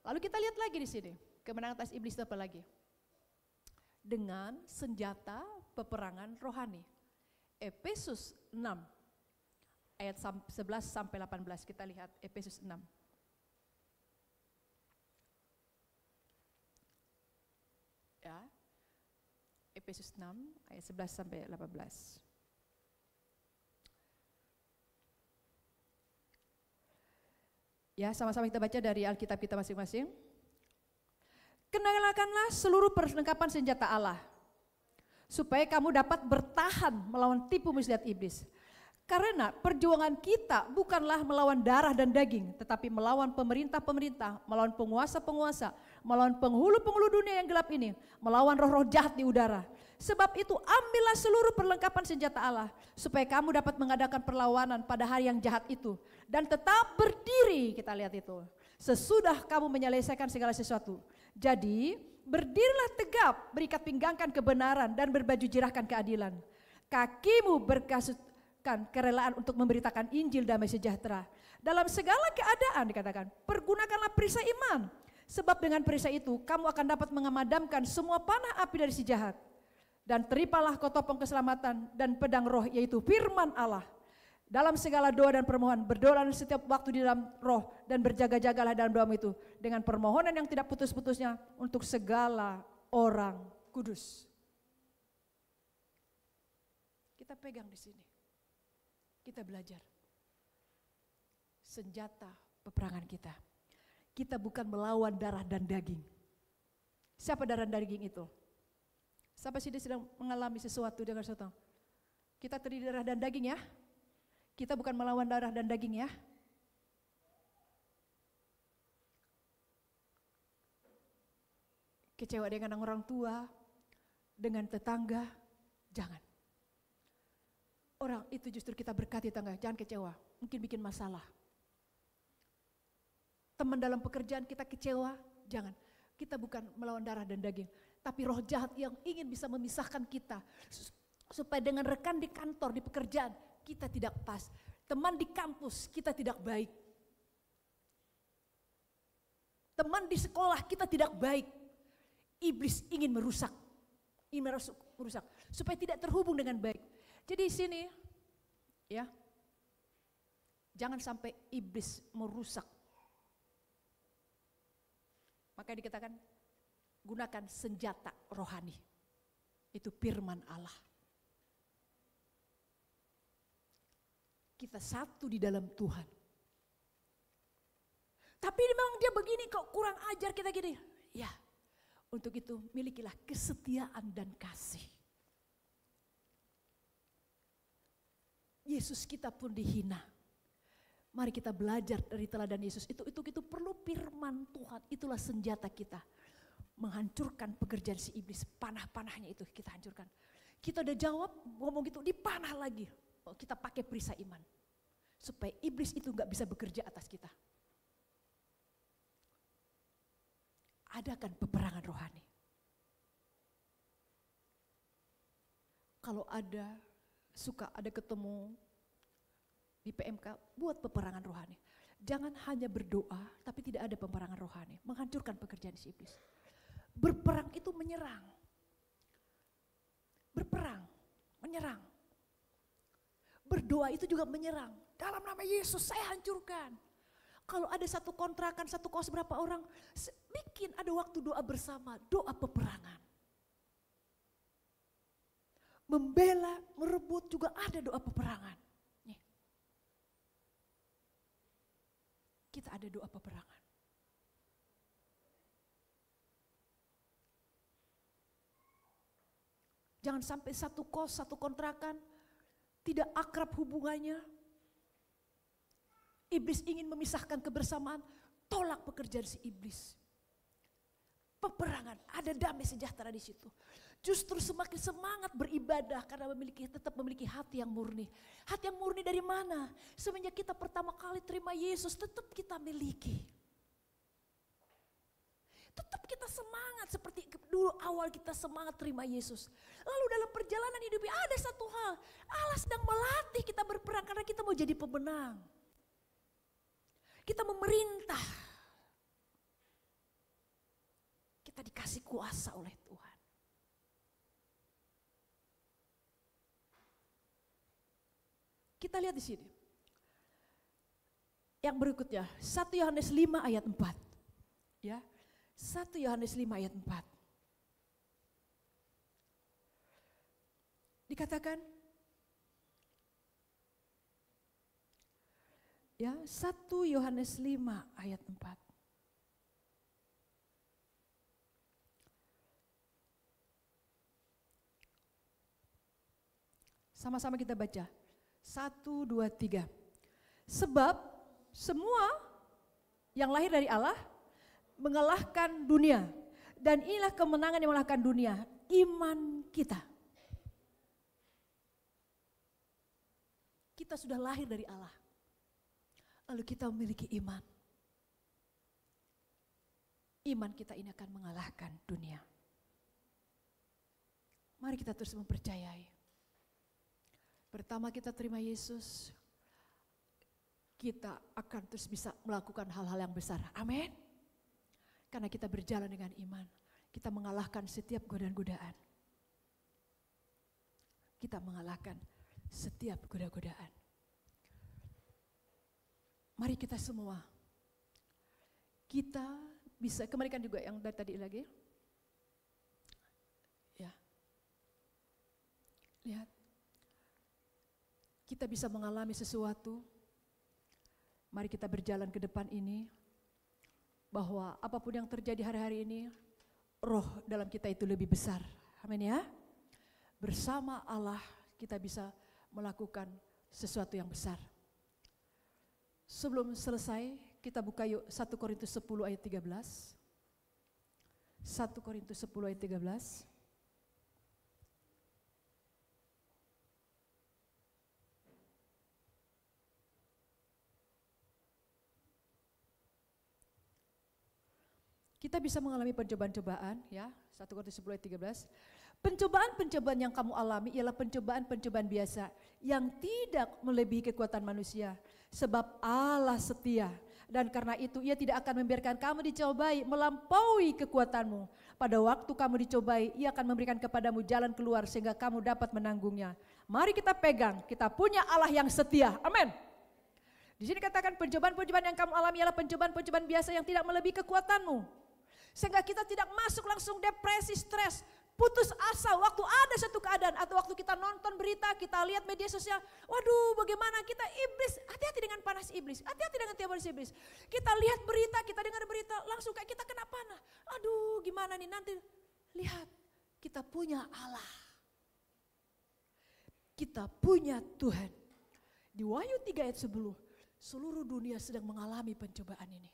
Lalu kita lihat lagi di sini. Kemenangan atas iblis itu apa lagi? Dengan senjata peperangan rohani. Efesus 6 ayat 11 sampai 18 kita lihat Efesus 6. Ya. Efesus 6 ayat 11 sampai 18. Ya, sama-sama kita baca dari Alkitab kita masing-masing. Kenakanlah seluruh perlengkapan senjata Allah, supaya kamu dapat bertahan melawan tipu muslihat iblis. Karena perjuangan kita bukanlah melawan darah dan daging, tetapi melawan pemerintah-pemerintah, melawan penguasa-penguasa, melawan penghulu-penghulu dunia yang gelap ini, melawan roh-roh jahat di udara. Sebab itu ambillah seluruh perlengkapan senjata Allah, supaya kamu dapat mengadakan perlawanan pada hari yang jahat itu. Dan tetap berdiri, kita lihat itu. Sesudah kamu menyelesaikan segala sesuatu. Jadi berdirilah tegap, berikat pinggangkan kebenaran dan berbaju jirahkan keadilan. Kakimu berkasutkan kerelaan untuk memberitakan Injil damai sejahtera. Dalam segala keadaan dikatakan, pergunakanlah perisai iman. Sebab dengan perisai itu kamu akan dapat memadamkan semua panah api dari si jahat. Dan teripalah kau topeng keselamatan dan pedang roh, yaitu firman Allah. Dalam segala doa dan permohonan, berdoalah setiap waktu di dalam roh, dan berjaga-jagalah dalam doamu itu dengan permohonan yang tidak putus-putusnya untuk segala orang kudus. Kita pegang di sini. Kita belajar. Senjata peperangan kita. Kita bukan melawan darah dan daging. Siapa darah dan daging itu? Siapa sih dia sedang mengalami sesuatu dengan sesuatu? Kita terdiri darah dan daging ya. Kita bukan melawan darah dan daging ya. Kecewa dengan orang tua, dengan tetangga, jangan. Orang itu justru kita berkati tetangga, jangan kecewa, mungkin bikin masalah. Teman dalam pekerjaan kita kecewa, jangan. Kita bukan melawan darah dan daging, tapi roh jahat yang ingin bisa memisahkan kita. Supaya dengan rekan di kantor, di pekerjaan, kita tidak pas. Teman di kampus, kita tidak baik. Teman di sekolah, kita tidak baik. Iblis ingin merusak. Supaya tidak terhubung dengan baik. Jadi di sini, ya, jangan sampai iblis merusak. Maka dikatakan gunakan senjata rohani. Itu firman Allah. Kita satu di dalam Tuhan. Tapi memang dia begini kok, kurang ajar kita gini. Ya, untuk itu milikilah kesetiaan dan kasih. Yesus kita pun dihina. Mari kita belajar dari teladan Yesus. Itu perlu firman Tuhan. Itulah senjata kita. Menghancurkan pekerjaan si iblis. Panah-panahnya itu kita hancurkan. Kita udah jawab ngomong gitu, dipanah lagi. Kita pakai perisai iman. Supaya iblis itu gak bisa bekerja atas kita. Adakan peperangan rohani. Kalau ada ketemu di PMK, buat peperangan rohani. Jangan hanya berdoa, tapi tidak ada peperangan rohani. Menghancurkan pekerjaan si iblis. Berperang itu menyerang. Berperang, menyerang. Berdoa itu juga menyerang. Dalam nama Yesus saya hancurkan. Kalau ada satu kontrakan, satu kos berapa orang, bikin ada waktu doa bersama, doa peperangan. Membela, merebut juga ada doa peperangan. Kita ada doa peperangan. Jangan sampai satu kos, satu kontrakan tidak akrab hubungannya. Iblis ingin memisahkan kebersamaan, tolak pekerjaan si iblis. Peperangan, ada damai sejahtera di situ. Justru semakin semangat beribadah karena tetap memiliki hati yang murni. Hati yang murni dari mana? Semenjak kita pertama kali terima Yesus, tetap kita miliki. Tetap kita semangat seperti dulu awal kita semangat terima Yesus. Lalu dalam perjalanan hidup ada satu hal. Allah sedang melatih kita berperang karena kita mau jadi pemenang. Kita memerintah. Kita dikasih kuasa oleh Tuhan. Kita lihat di sini. Yang berikutnya, 1 Yohanes 5 ayat 4. Ya. 1 Yohanes 5 ayat 4. Dikatakan ya, 1 Yohanes 5 ayat 4. Sama-sama kita baca. 1, 2, 3. Sebab semua yang lahir dari Allah mengalahkan dunia. Dan inilah kemenangan yang mengalahkan dunia, iman kita. Kita sudah lahir dari Allah. Lalu kita memiliki iman. Iman kita ini akan mengalahkan dunia. Mari kita terus mempercayai. Pertama kita terima Yesus, kita akan terus bisa melakukan hal-hal yang besar. Amin. Karena kita berjalan dengan iman, kita mengalahkan setiap godaan-godaan. Kita mengalahkan setiap godaan-godaan. Mari kita semua, kita bisa, kembalikan juga yang dari tadi lagi. Ya. Lihat. Kita bisa mengalami sesuatu. Mari kita berjalan ke depan ini. Bahwa apapun yang terjadi hari-hari ini, roh dalam kita itu lebih besar. Amin ya. Bersama Allah kita bisa melakukan sesuatu yang besar. Sebelum selesai, kita buka yuk 1 Korintus 10 ayat 13. 1 Korintus 10 ayat 13. Kita bisa mengalami pencobaan-cobaan, ya. 1 Korintus 10 ayat 13. Pencobaan-pencobaan yang kamu alami ialah pencobaan-pencobaan biasa yang tidak melebihi kekuatan manusia. Sebab Allah setia dan karena itu Ia tidak akan membiarkan kamu dicobai melampaui kekuatanmu. Pada waktu kamu dicobai, Ia akan memberikan kepadamu jalan keluar sehingga kamu dapat menanggungnya. Mari kita pegang, kita punya Allah yang setia. Amin. Di sini katakan pencobaan-pencobaan yang kamu alami ialah pencobaan-pencobaan biasa yang tidak melebihi kekuatanmu. Sehingga kita tidak masuk langsung depresi, stres, putus asa waktu ada satu keadaan atau waktu kita nonton berita, kita lihat media sosial, waduh bagaimana kita iblis, hati-hati dengan panas iblis, hati-hati dengan tiap iblis. Kita lihat berita, kita dengar berita, langsung kayak kita kena panah. Aduh gimana nih nanti, lihat kita punya Allah. Kita punya Tuhan. Di Wahyu 3 ayat 10, seluruh dunia sedang mengalami pencobaan ini.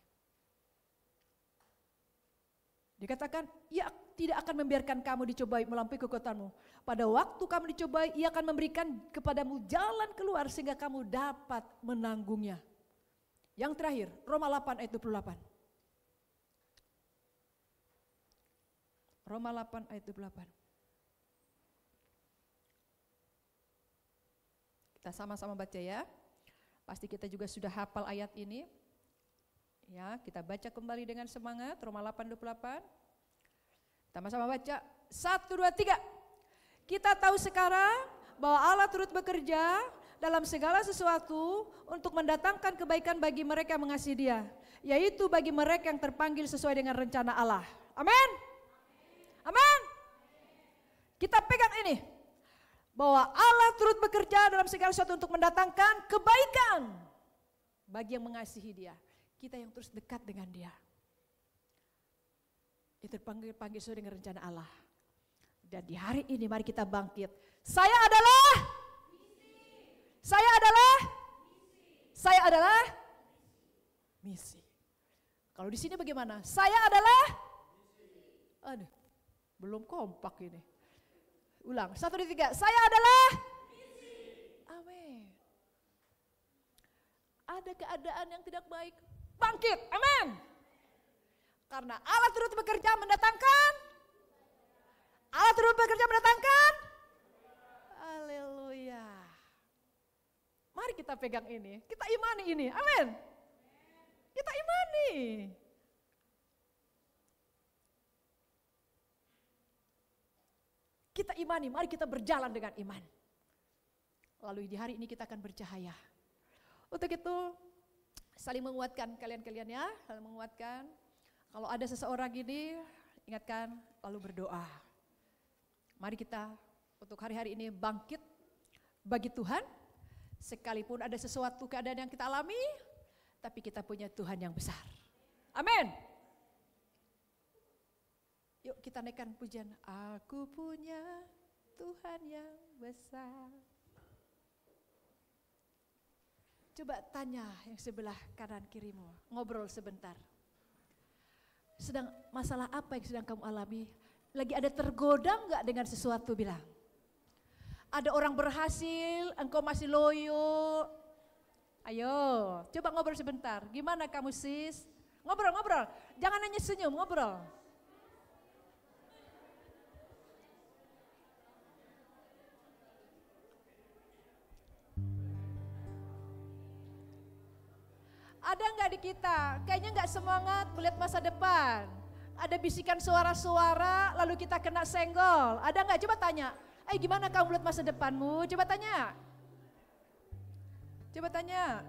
Dikatakan, Ia tidak akan membiarkan kamu dicobai melampaui kekuatanmu. Pada waktu kamu dicobai, Ia akan memberikan kepadamu jalan keluar sehingga kamu dapat menanggungnya. Yang terakhir, Roma 8 ayat 28. Roma 8 ayat 28. Kita sama-sama baca ya. Pasti kita juga sudah hafal ayat ini. Ya, kita baca kembali dengan semangat Roma 8:28. Sama-sama baca. 1, 2, 3. Kita tahu sekarang bahwa Allah turut bekerja dalam segala sesuatu untuk mendatangkan kebaikan bagi mereka yang mengasihi Dia, yaitu bagi mereka yang terpanggil sesuai dengan rencana Allah. Amin. Amin. Kita pegang ini. Bahwa Allah turut bekerja dalam segala sesuatu untuk mendatangkan kebaikan bagi yang mengasihi Dia. Kita yang terus dekat dengan Dia. Itu panggil sesuai dengan rencana Allah. Dan di hari ini mari kita bangkit. Saya adalah misi. Kalau di sini bagaimana? Saya adalah aduh, belum kompak ini. Ulang, 1, 2, 3. Saya adalah misi. Amin. Ada keadaan yang tidak baik, bangkit, amin. Karena Allah turut bekerja mendatangkan. Haleluya. Mari kita pegang ini, kita imani ini, amin. Kita imani. Kita imani, mari kita berjalan dengan iman. Lalu di hari ini kita akan bercahaya. Untuk itu saling menguatkan kalian-kalian ya, saling menguatkan. Kalau ada seseorang ini, ingatkan lalu berdoa. Mari kita untuk hari-hari ini bangkit bagi Tuhan. Sekalipun ada sesuatu keadaan yang kita alami, tapi kita punya Tuhan yang besar. Amin. Yuk kita naikkan pujian. Aku punya Tuhan yang besar. Coba tanya yang sebelah kanan kirimu, ngobrol sebentar. Sedang masalah apa yang sedang kamu alami? Lagi ada tergoda enggak dengan sesuatu bilang? Ada orang berhasil, engkau masih loyo. Ayo, coba ngobrol sebentar. Gimana kamu sis? Ngobrol. Jangan hanya senyum, ngobrol. Ada enggak di kita? Kayaknya enggak semangat melihat masa depan. ada bisikan suara-suara lalu kita kena senggol. Ada nggak? Coba tanya. Gimana kamu melihat masa depanmu? Coba tanya. Coba tanya.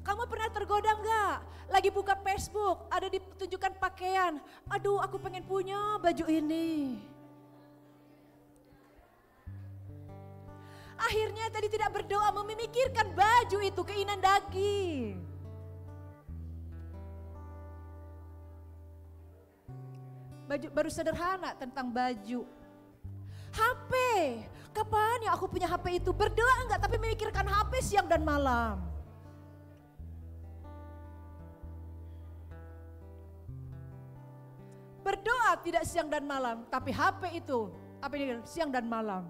Kamu pernah tergoda nggak? Lagi buka Facebook, ada ditunjukkan pakaian. Aduh, aku pengen punya baju ini. Akhirnya tadi tidak berdoa, memikirkan baju itu, keinginan daging. Baju baru sederhana tentang baju. HP, kapan ya aku punya HP itu? Berdoa enggak, tapi memikirkan HP siang dan malam. Berdoa tidak siang dan malam, tapi HP itu siang dan malam.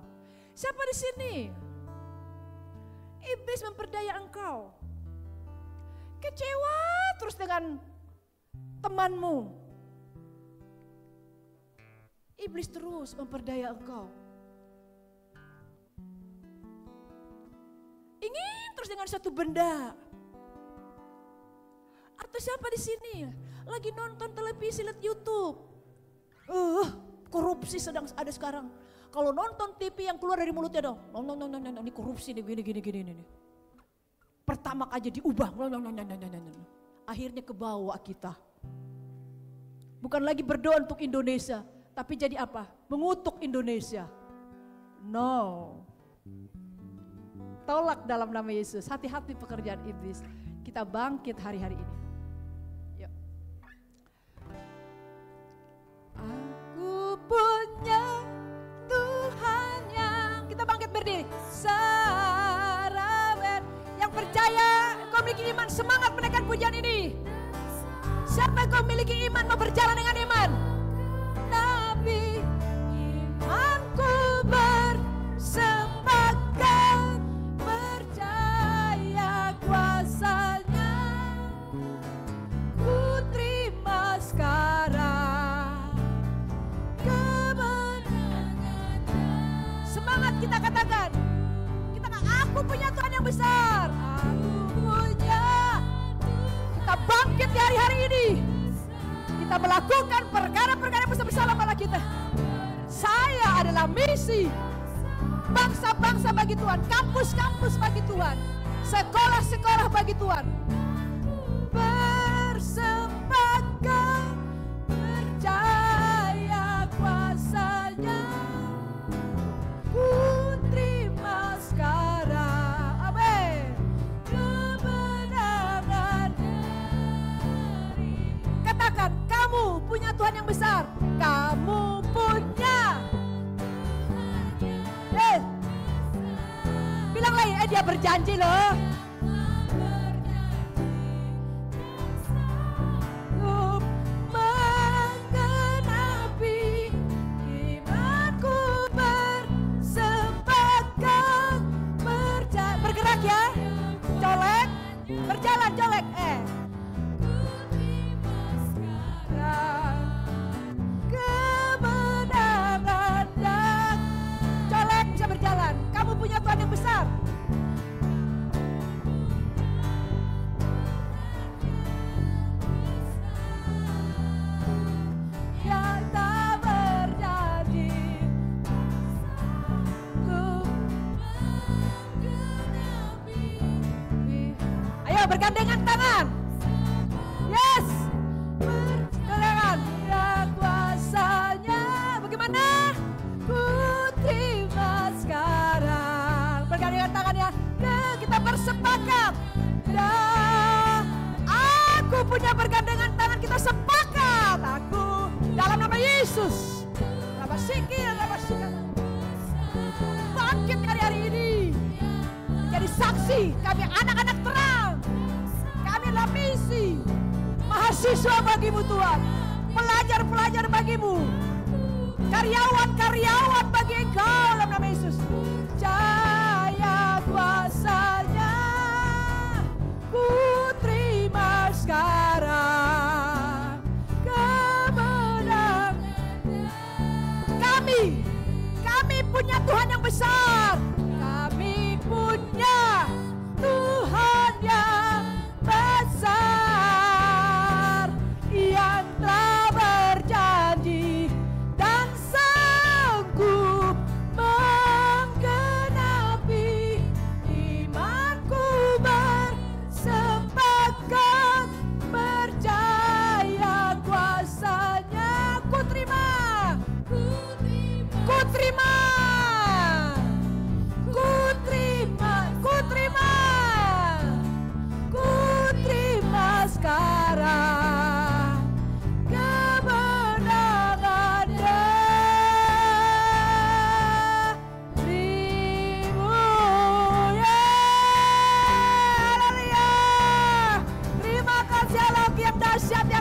Siapa di sini? Iblis memperdaya engkau. Kecewa terus dengan temanmu. Iblis terus memperdaya engkau. Ingin terus dengan suatu benda. Atau siapa di sini lagi nonton televisi, lihat YouTube. Korupsi sedang ada sekarang. Kalau nonton TV yang keluar dari mulutnya dong, ini korupsi nih, gini. Pertama aja diubah, akhirnya ke bawah kita. Bukan lagi berdoa untuk Indonesia, tapi jadi apa? Mengutuk Indonesia. No. Tolak dalam nama Yesus, hati-hati pekerjaan iblis. Kita bangkit hari-hari ini. Yuk. Aku punya Tuhan yang, kita bangkit berdiri. Sarawet, yang percaya kau memiliki iman, semangat menaikkan pujian ini. Siapa yang kau memiliki iman, mau berjalan dengan iman? Nabi, imanku bersepakat, percaya kuasanya, ku terima sekarang kemenangan. Semangat kita katakan, aku punya Tuhan yang besar. Aku punya. Kita bangkit di hari-hari ini. Kita melakukan perkara-perkara yang besar-besar pada kita. Saya adalah misi. Bangsa-bangsa bagi Tuhan, kampus-kampus bagi Tuhan, sekolah-sekolah bagi Tuhan. Bersepakat, percaya kuasanya, ku terima sekarang. Amin. Kemenangan dari. Katakan, kamu punya Tuhan yang besar. Kamu punya. Bilang lagi, dia berjanji loh. Menggenapi imanku bersepakat, bergerak ya, colek, berjalan colek, kemenangan dan colek bisa berjalan. Kamu punya Tuhan yang besar. Yang tak berjanji. Ayo bergandengan tangan. Yes. Bergandengan. Ya kuasanya. Bagaimana? Ku terima sekarang. Bergandengan tangan ya. Nah, kita bersepakat. Dan aku punya bergandengan tangan, kita sepakat. Aku dalam nama Yesus. Nama sikir, nama sikir. Bangkit hari-hari ini. Jadi saksi, kami anak-anak terang. Kami adalah misi. Mahasiswa bagimu Tuhan. Pelajar-pelajar bagimu. Karyawan-karyawan bagi Engkau dalam nama Yesus. Percaya kuasanya, ku terima sekarang kemenangan. Kami punya Tuhan yang besar. Kami punya Tuhan yang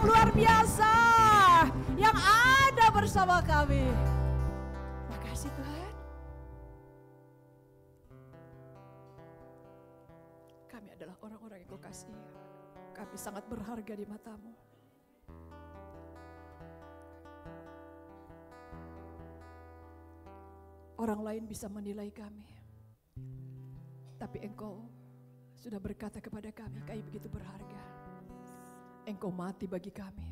yang luar biasa yang ada bersama kami. Makasih Tuhan. Kami adalah orang-orang yang Kau kasih. Kami sangat berharga di mata-Mu. Orang lain bisa menilai kami, tapi Engkau sudah berkata kepada kami, kami begitu berharga. Engkau mati bagi kami,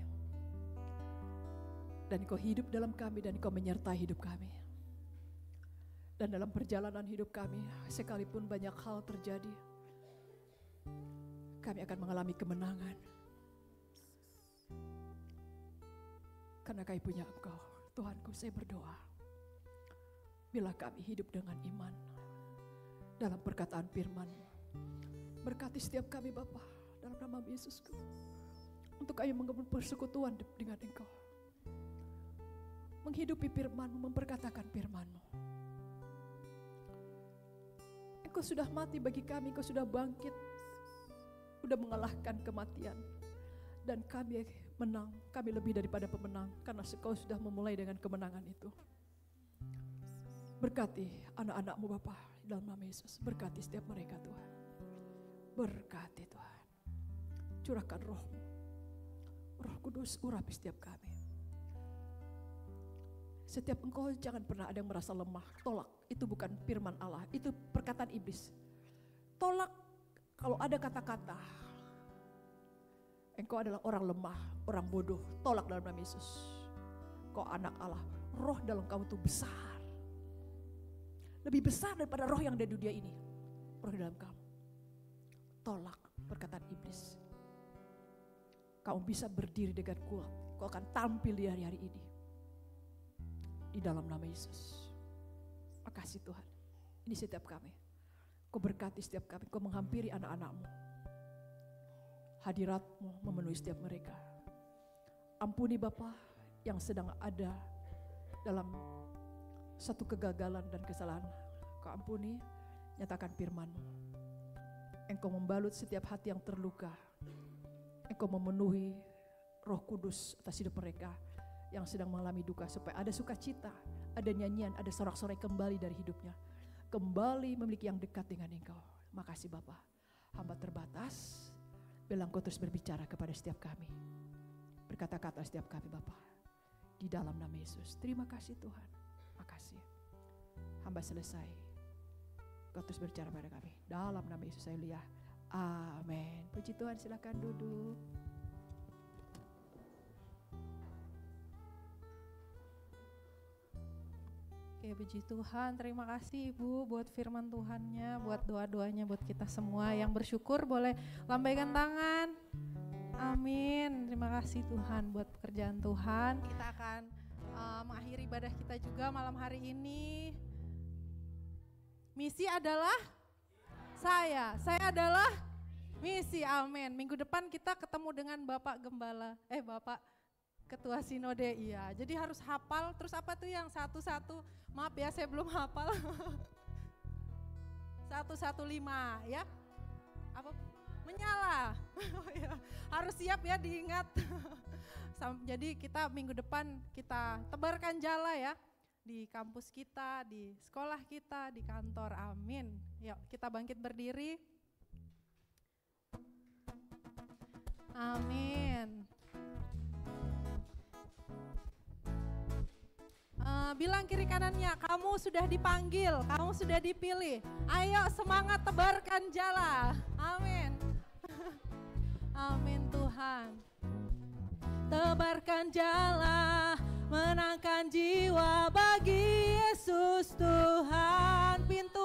dan Engkau hidup dalam kami, dan Engkau menyertai hidup kami. Dan dalam perjalanan hidup kami, sekalipun banyak hal terjadi, kami akan mengalami kemenangan. Karena kami punya Engkau. Tuhanku, saya berdoa, bila kami hidup dengan iman dalam perkataan firman-Mu, berkati setiap kami Bapa, dalam nama Yesusku, untuk kami mengemban persekutuan dengan Engkau, menghidupi firman-Mu, memperkatakan firman-Mu. Engkau sudah mati bagi kami, Engkau sudah bangkit, sudah mengalahkan kematian, dan kami menang, kami lebih daripada pemenang, karena Engkau sudah memulai dengan kemenangan itu. Berkati anak-anak-Mu Bapa, dalam nama Yesus. Berkati setiap mereka Tuhan. Berkati Tuhan. Curahkan Roh-Mu. Roh Kudus urapi setiap kami. Setiap engkau jangan pernah ada yang merasa lemah. Tolak, itu bukan firman Allah, itu perkataan iblis. Tolak kalau ada kata-kata engkau adalah orang lemah, orang bodoh. Tolak dalam nama Yesus. Kau anak Allah. Roh dalam kamu itu besar. Lebih besar daripada roh yang ada di dunia ini. Roh di dalam kamu. Tolak perkataan iblis. Kamu bisa berdiri dengan kuat. Kau akan tampil di hari-hari ini. Di dalam nama Yesus. Makasih Tuhan. Ini setiap kami. Kau berkati setiap kami. Kau menghampiri anak-anak-Mu. Hadirat-Mu memenuhi setiap mereka. Ampuni Bapa yang sedang ada dalam satu kegagalan dan kesalahan. Kau ampuni, nyatakan firman-Mu. Engkau membalut setiap hati yang terluka. Engkau memenuhi Roh Kudus atas hidup mereka yang sedang mengalami duka, supaya ada sukacita, ada nyanyian, ada sorak-sorai kembali dari hidupnya. Kembali memiliki yang dekat dengan Engkau. Makasih Bapa. Hamba terbatas, bilang Kau terus berbicara kepada setiap kami. Berkata-kata setiap kami Bapa. Di dalam nama Yesus. Terima kasih Tuhan. Makasih. Hamba selesai. Kau terus berbicara pada kami. Dalam nama Yesus saya lihat. Amin. Puji Tuhan, silakan duduk. Oke, puji Tuhan. Terima kasih Ibu buat firman Tuhannya, buat doa-doanya buat kita semua. Yang bersyukur boleh lambaikan tangan. Amin. Terima kasih Tuhan buat pekerjaan Tuhan. Kita akan mengakhiri ibadah kita juga malam hari ini. Misi adalah saya adalah misi, amin. Minggu depan kita ketemu dengan Bapak Gembala, Bapak Ketua Sinode, iya. Jadi harus hafal, terus apa tuh yang satu-satu, maaf ya saya belum hafal. 115 ya, apa? Menyala, harus siap ya diingat. Jadi kita minggu depan kita tebarkan jala ya, di kampus kita, di sekolah kita, di kantor, amin. Yuk kita bangkit berdiri. Amin. Bilang kiri kanannya, kamu sudah dipanggil, kamu sudah dipilih. Ayo semangat tebarkan jala, amin. Amin Tuhan. Tebarkan jala, menangkan jiwa bagi Yesus Tuhan. Pintu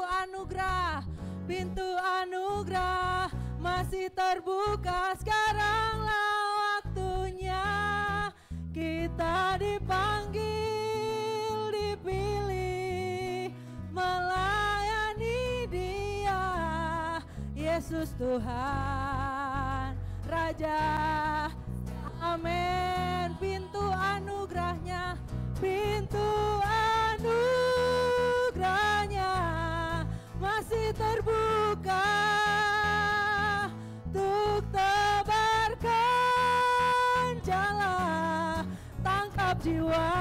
anugerah masih terbuka, sekaranglah waktunya. Kita dipanggil, dipilih, melayani Dia, Yesus Tuhan, Raja. Amin. Pintu anugerahnya masih terbuka untuk tebarkan jala. jiwa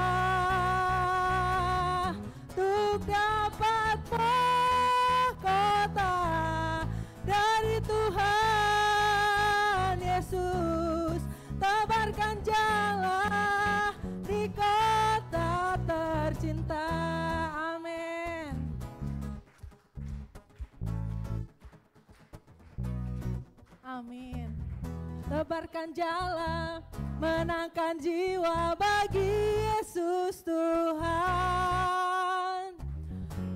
untuk dapat mahkota dari Tuhan Yesus. Tebarkan jala di kota tercinta. Amin. Amin. Tebarkan jala, menangkan jiwa bagi Yesus Tuhan.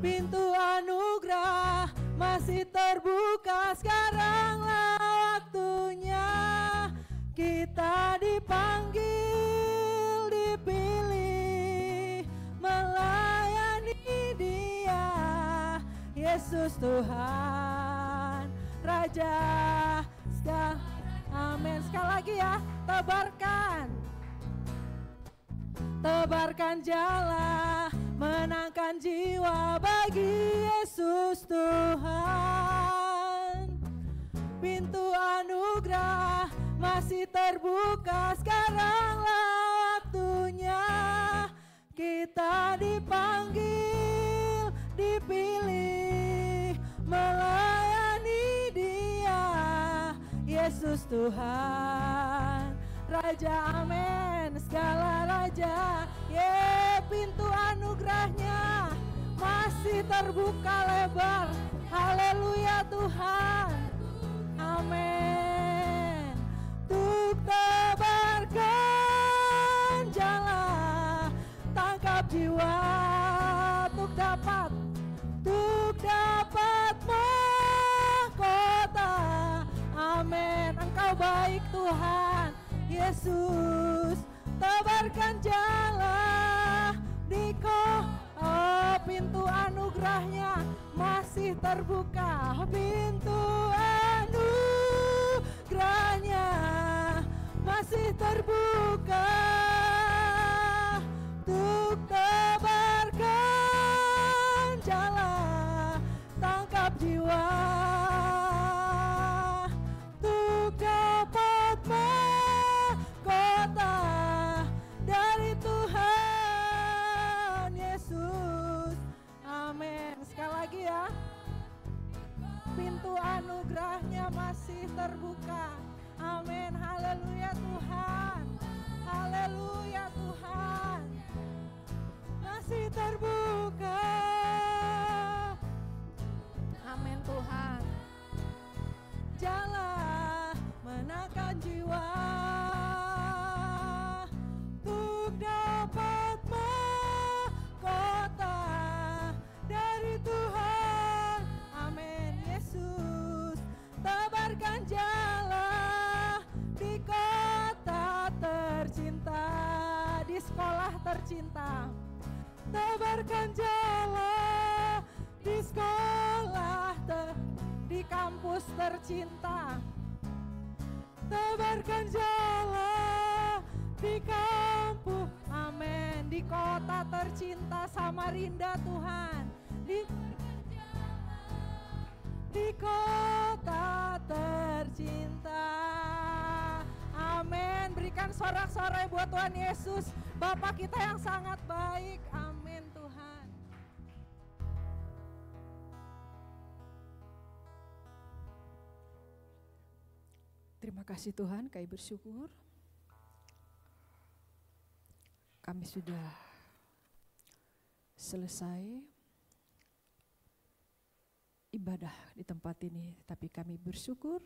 Pintu anugerah masih terbuka, sekaranglah waktunya. Kita dipanggil, dipilih, melayani Dia, Yesus Tuhan, Raja segala. Amin. Sekali lagi ya, tebarkan. Tebarkan jala, menangkan jiwa bagi Yesus Tuhan. Pintu anugerah masih terbuka, sekaranglah waktunya. Kita dipanggil, dipilih, melayani Dia, Yesus Tuhan, Raja. Amin. Segala raja, pintu anugerahnya masih terbuka lebar. Haleluya Tuhan. Amin. Untuk tebarkan jala, tangkap jiwa, untuk dapat mahkota. Amin. Engkau baik Tuhan Yesus. Tebarkan jala di pintu anugerahnya masih terbuka. Pintu anugerahnya masih terbuka untuk tebarkan jala, tangkap jiwa untuk dapat mahkota dari Tuhan Yesus. Amin. Sekali lagi ya, pintu anugerahnya masih terbuka. Amin. Haleluya Tuhan. Haleluya Tuhan. Masih terbuka. Amin Tuhan. Jala, menangkan jiwa untuk dapat mahkota dari Tuhan. Amin Yesus. Tebarkan jala di kota tercinta, di sekolah tercinta. Tebarkan jala di sekolah di kampus tercinta. Tebarkan jala di kampus. Amin. Di kota tercinta Samarinda Tuhan. Di kota tercinta. Amin. Berikan sorak-sorai buat Tuhan Yesus, Bapa kita yang sangat baik. Amin Tuhan. Terima kasih Tuhan, kami bersyukur. Kami sudah selesai ibadah di tempat ini, tapi kami bersyukur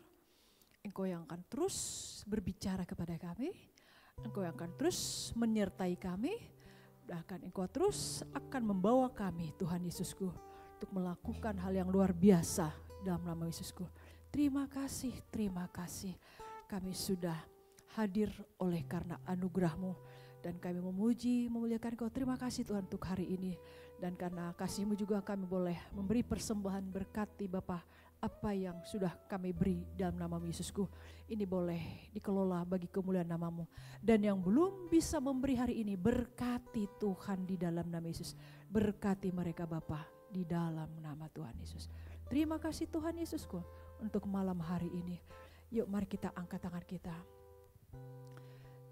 Engkau yang akan terus berbicara kepada kami, Engkau yang akan terus menyertai kami, bahkan Engkau terus akan membawa kami, Tuhan Yesusku, untuk melakukan hal yang luar biasa dalam nama Yesusku. Terima kasih, terima kasih. Kami sudah hadir oleh karena anugerah-Mu, dan kami memuji, memuliakan Kau. Terima kasih Tuhan untuk hari ini, dan karena kasih-Mu juga kami boleh memberi persembahan. Berkati Bapa apa yang sudah kami beri dalam nama Yesusku, ini boleh dikelola bagi kemuliaan nama-Mu. Dan yang belum bisa memberi hari ini, berkati Tuhan di dalam nama Yesus. Berkati mereka Bapa di dalam nama Tuhan Yesus. Terima kasih Tuhan Yesusku untuk malam hari ini. Yuk mari kita angkat tangan kita.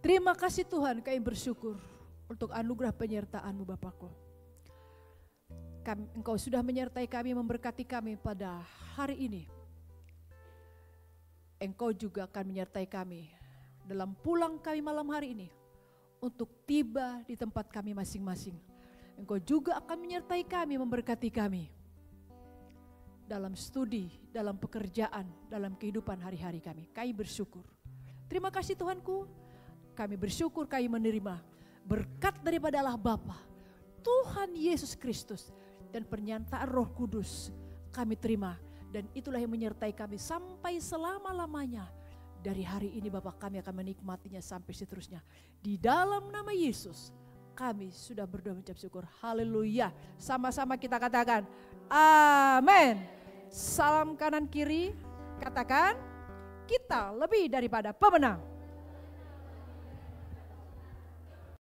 Terima kasih Tuhan, kami bersyukur untuk anugerah penyertaan-Mu Bapakku. Engkau sudah menyertai kami, memberkati kami pada hari ini. Engkau juga akan menyertai kami dalam pulang kami malam hari ini untuk tiba di tempat kami masing-masing. Engkau juga akan menyertai kami, memberkati kami dalam studi, dalam pekerjaan, dalam kehidupan hari-hari kami. Kami bersyukur. Terima kasih Tuhanku, kami bersyukur kami menerima berkat daripada Allah Bapa, Tuhan Yesus Kristus, dan pernyataan Roh Kudus kami terima. Dan itulah yang menyertai kami sampai selama-lamanya. Dari hari ini Bapa, kami akan menikmatinya sampai seterusnya. Di dalam nama Yesus kami sudah berdoa mengucap syukur. Haleluya. Sama-sama kita katakan amin. Salam kanan kiri, katakan kita lebih daripada pemenang.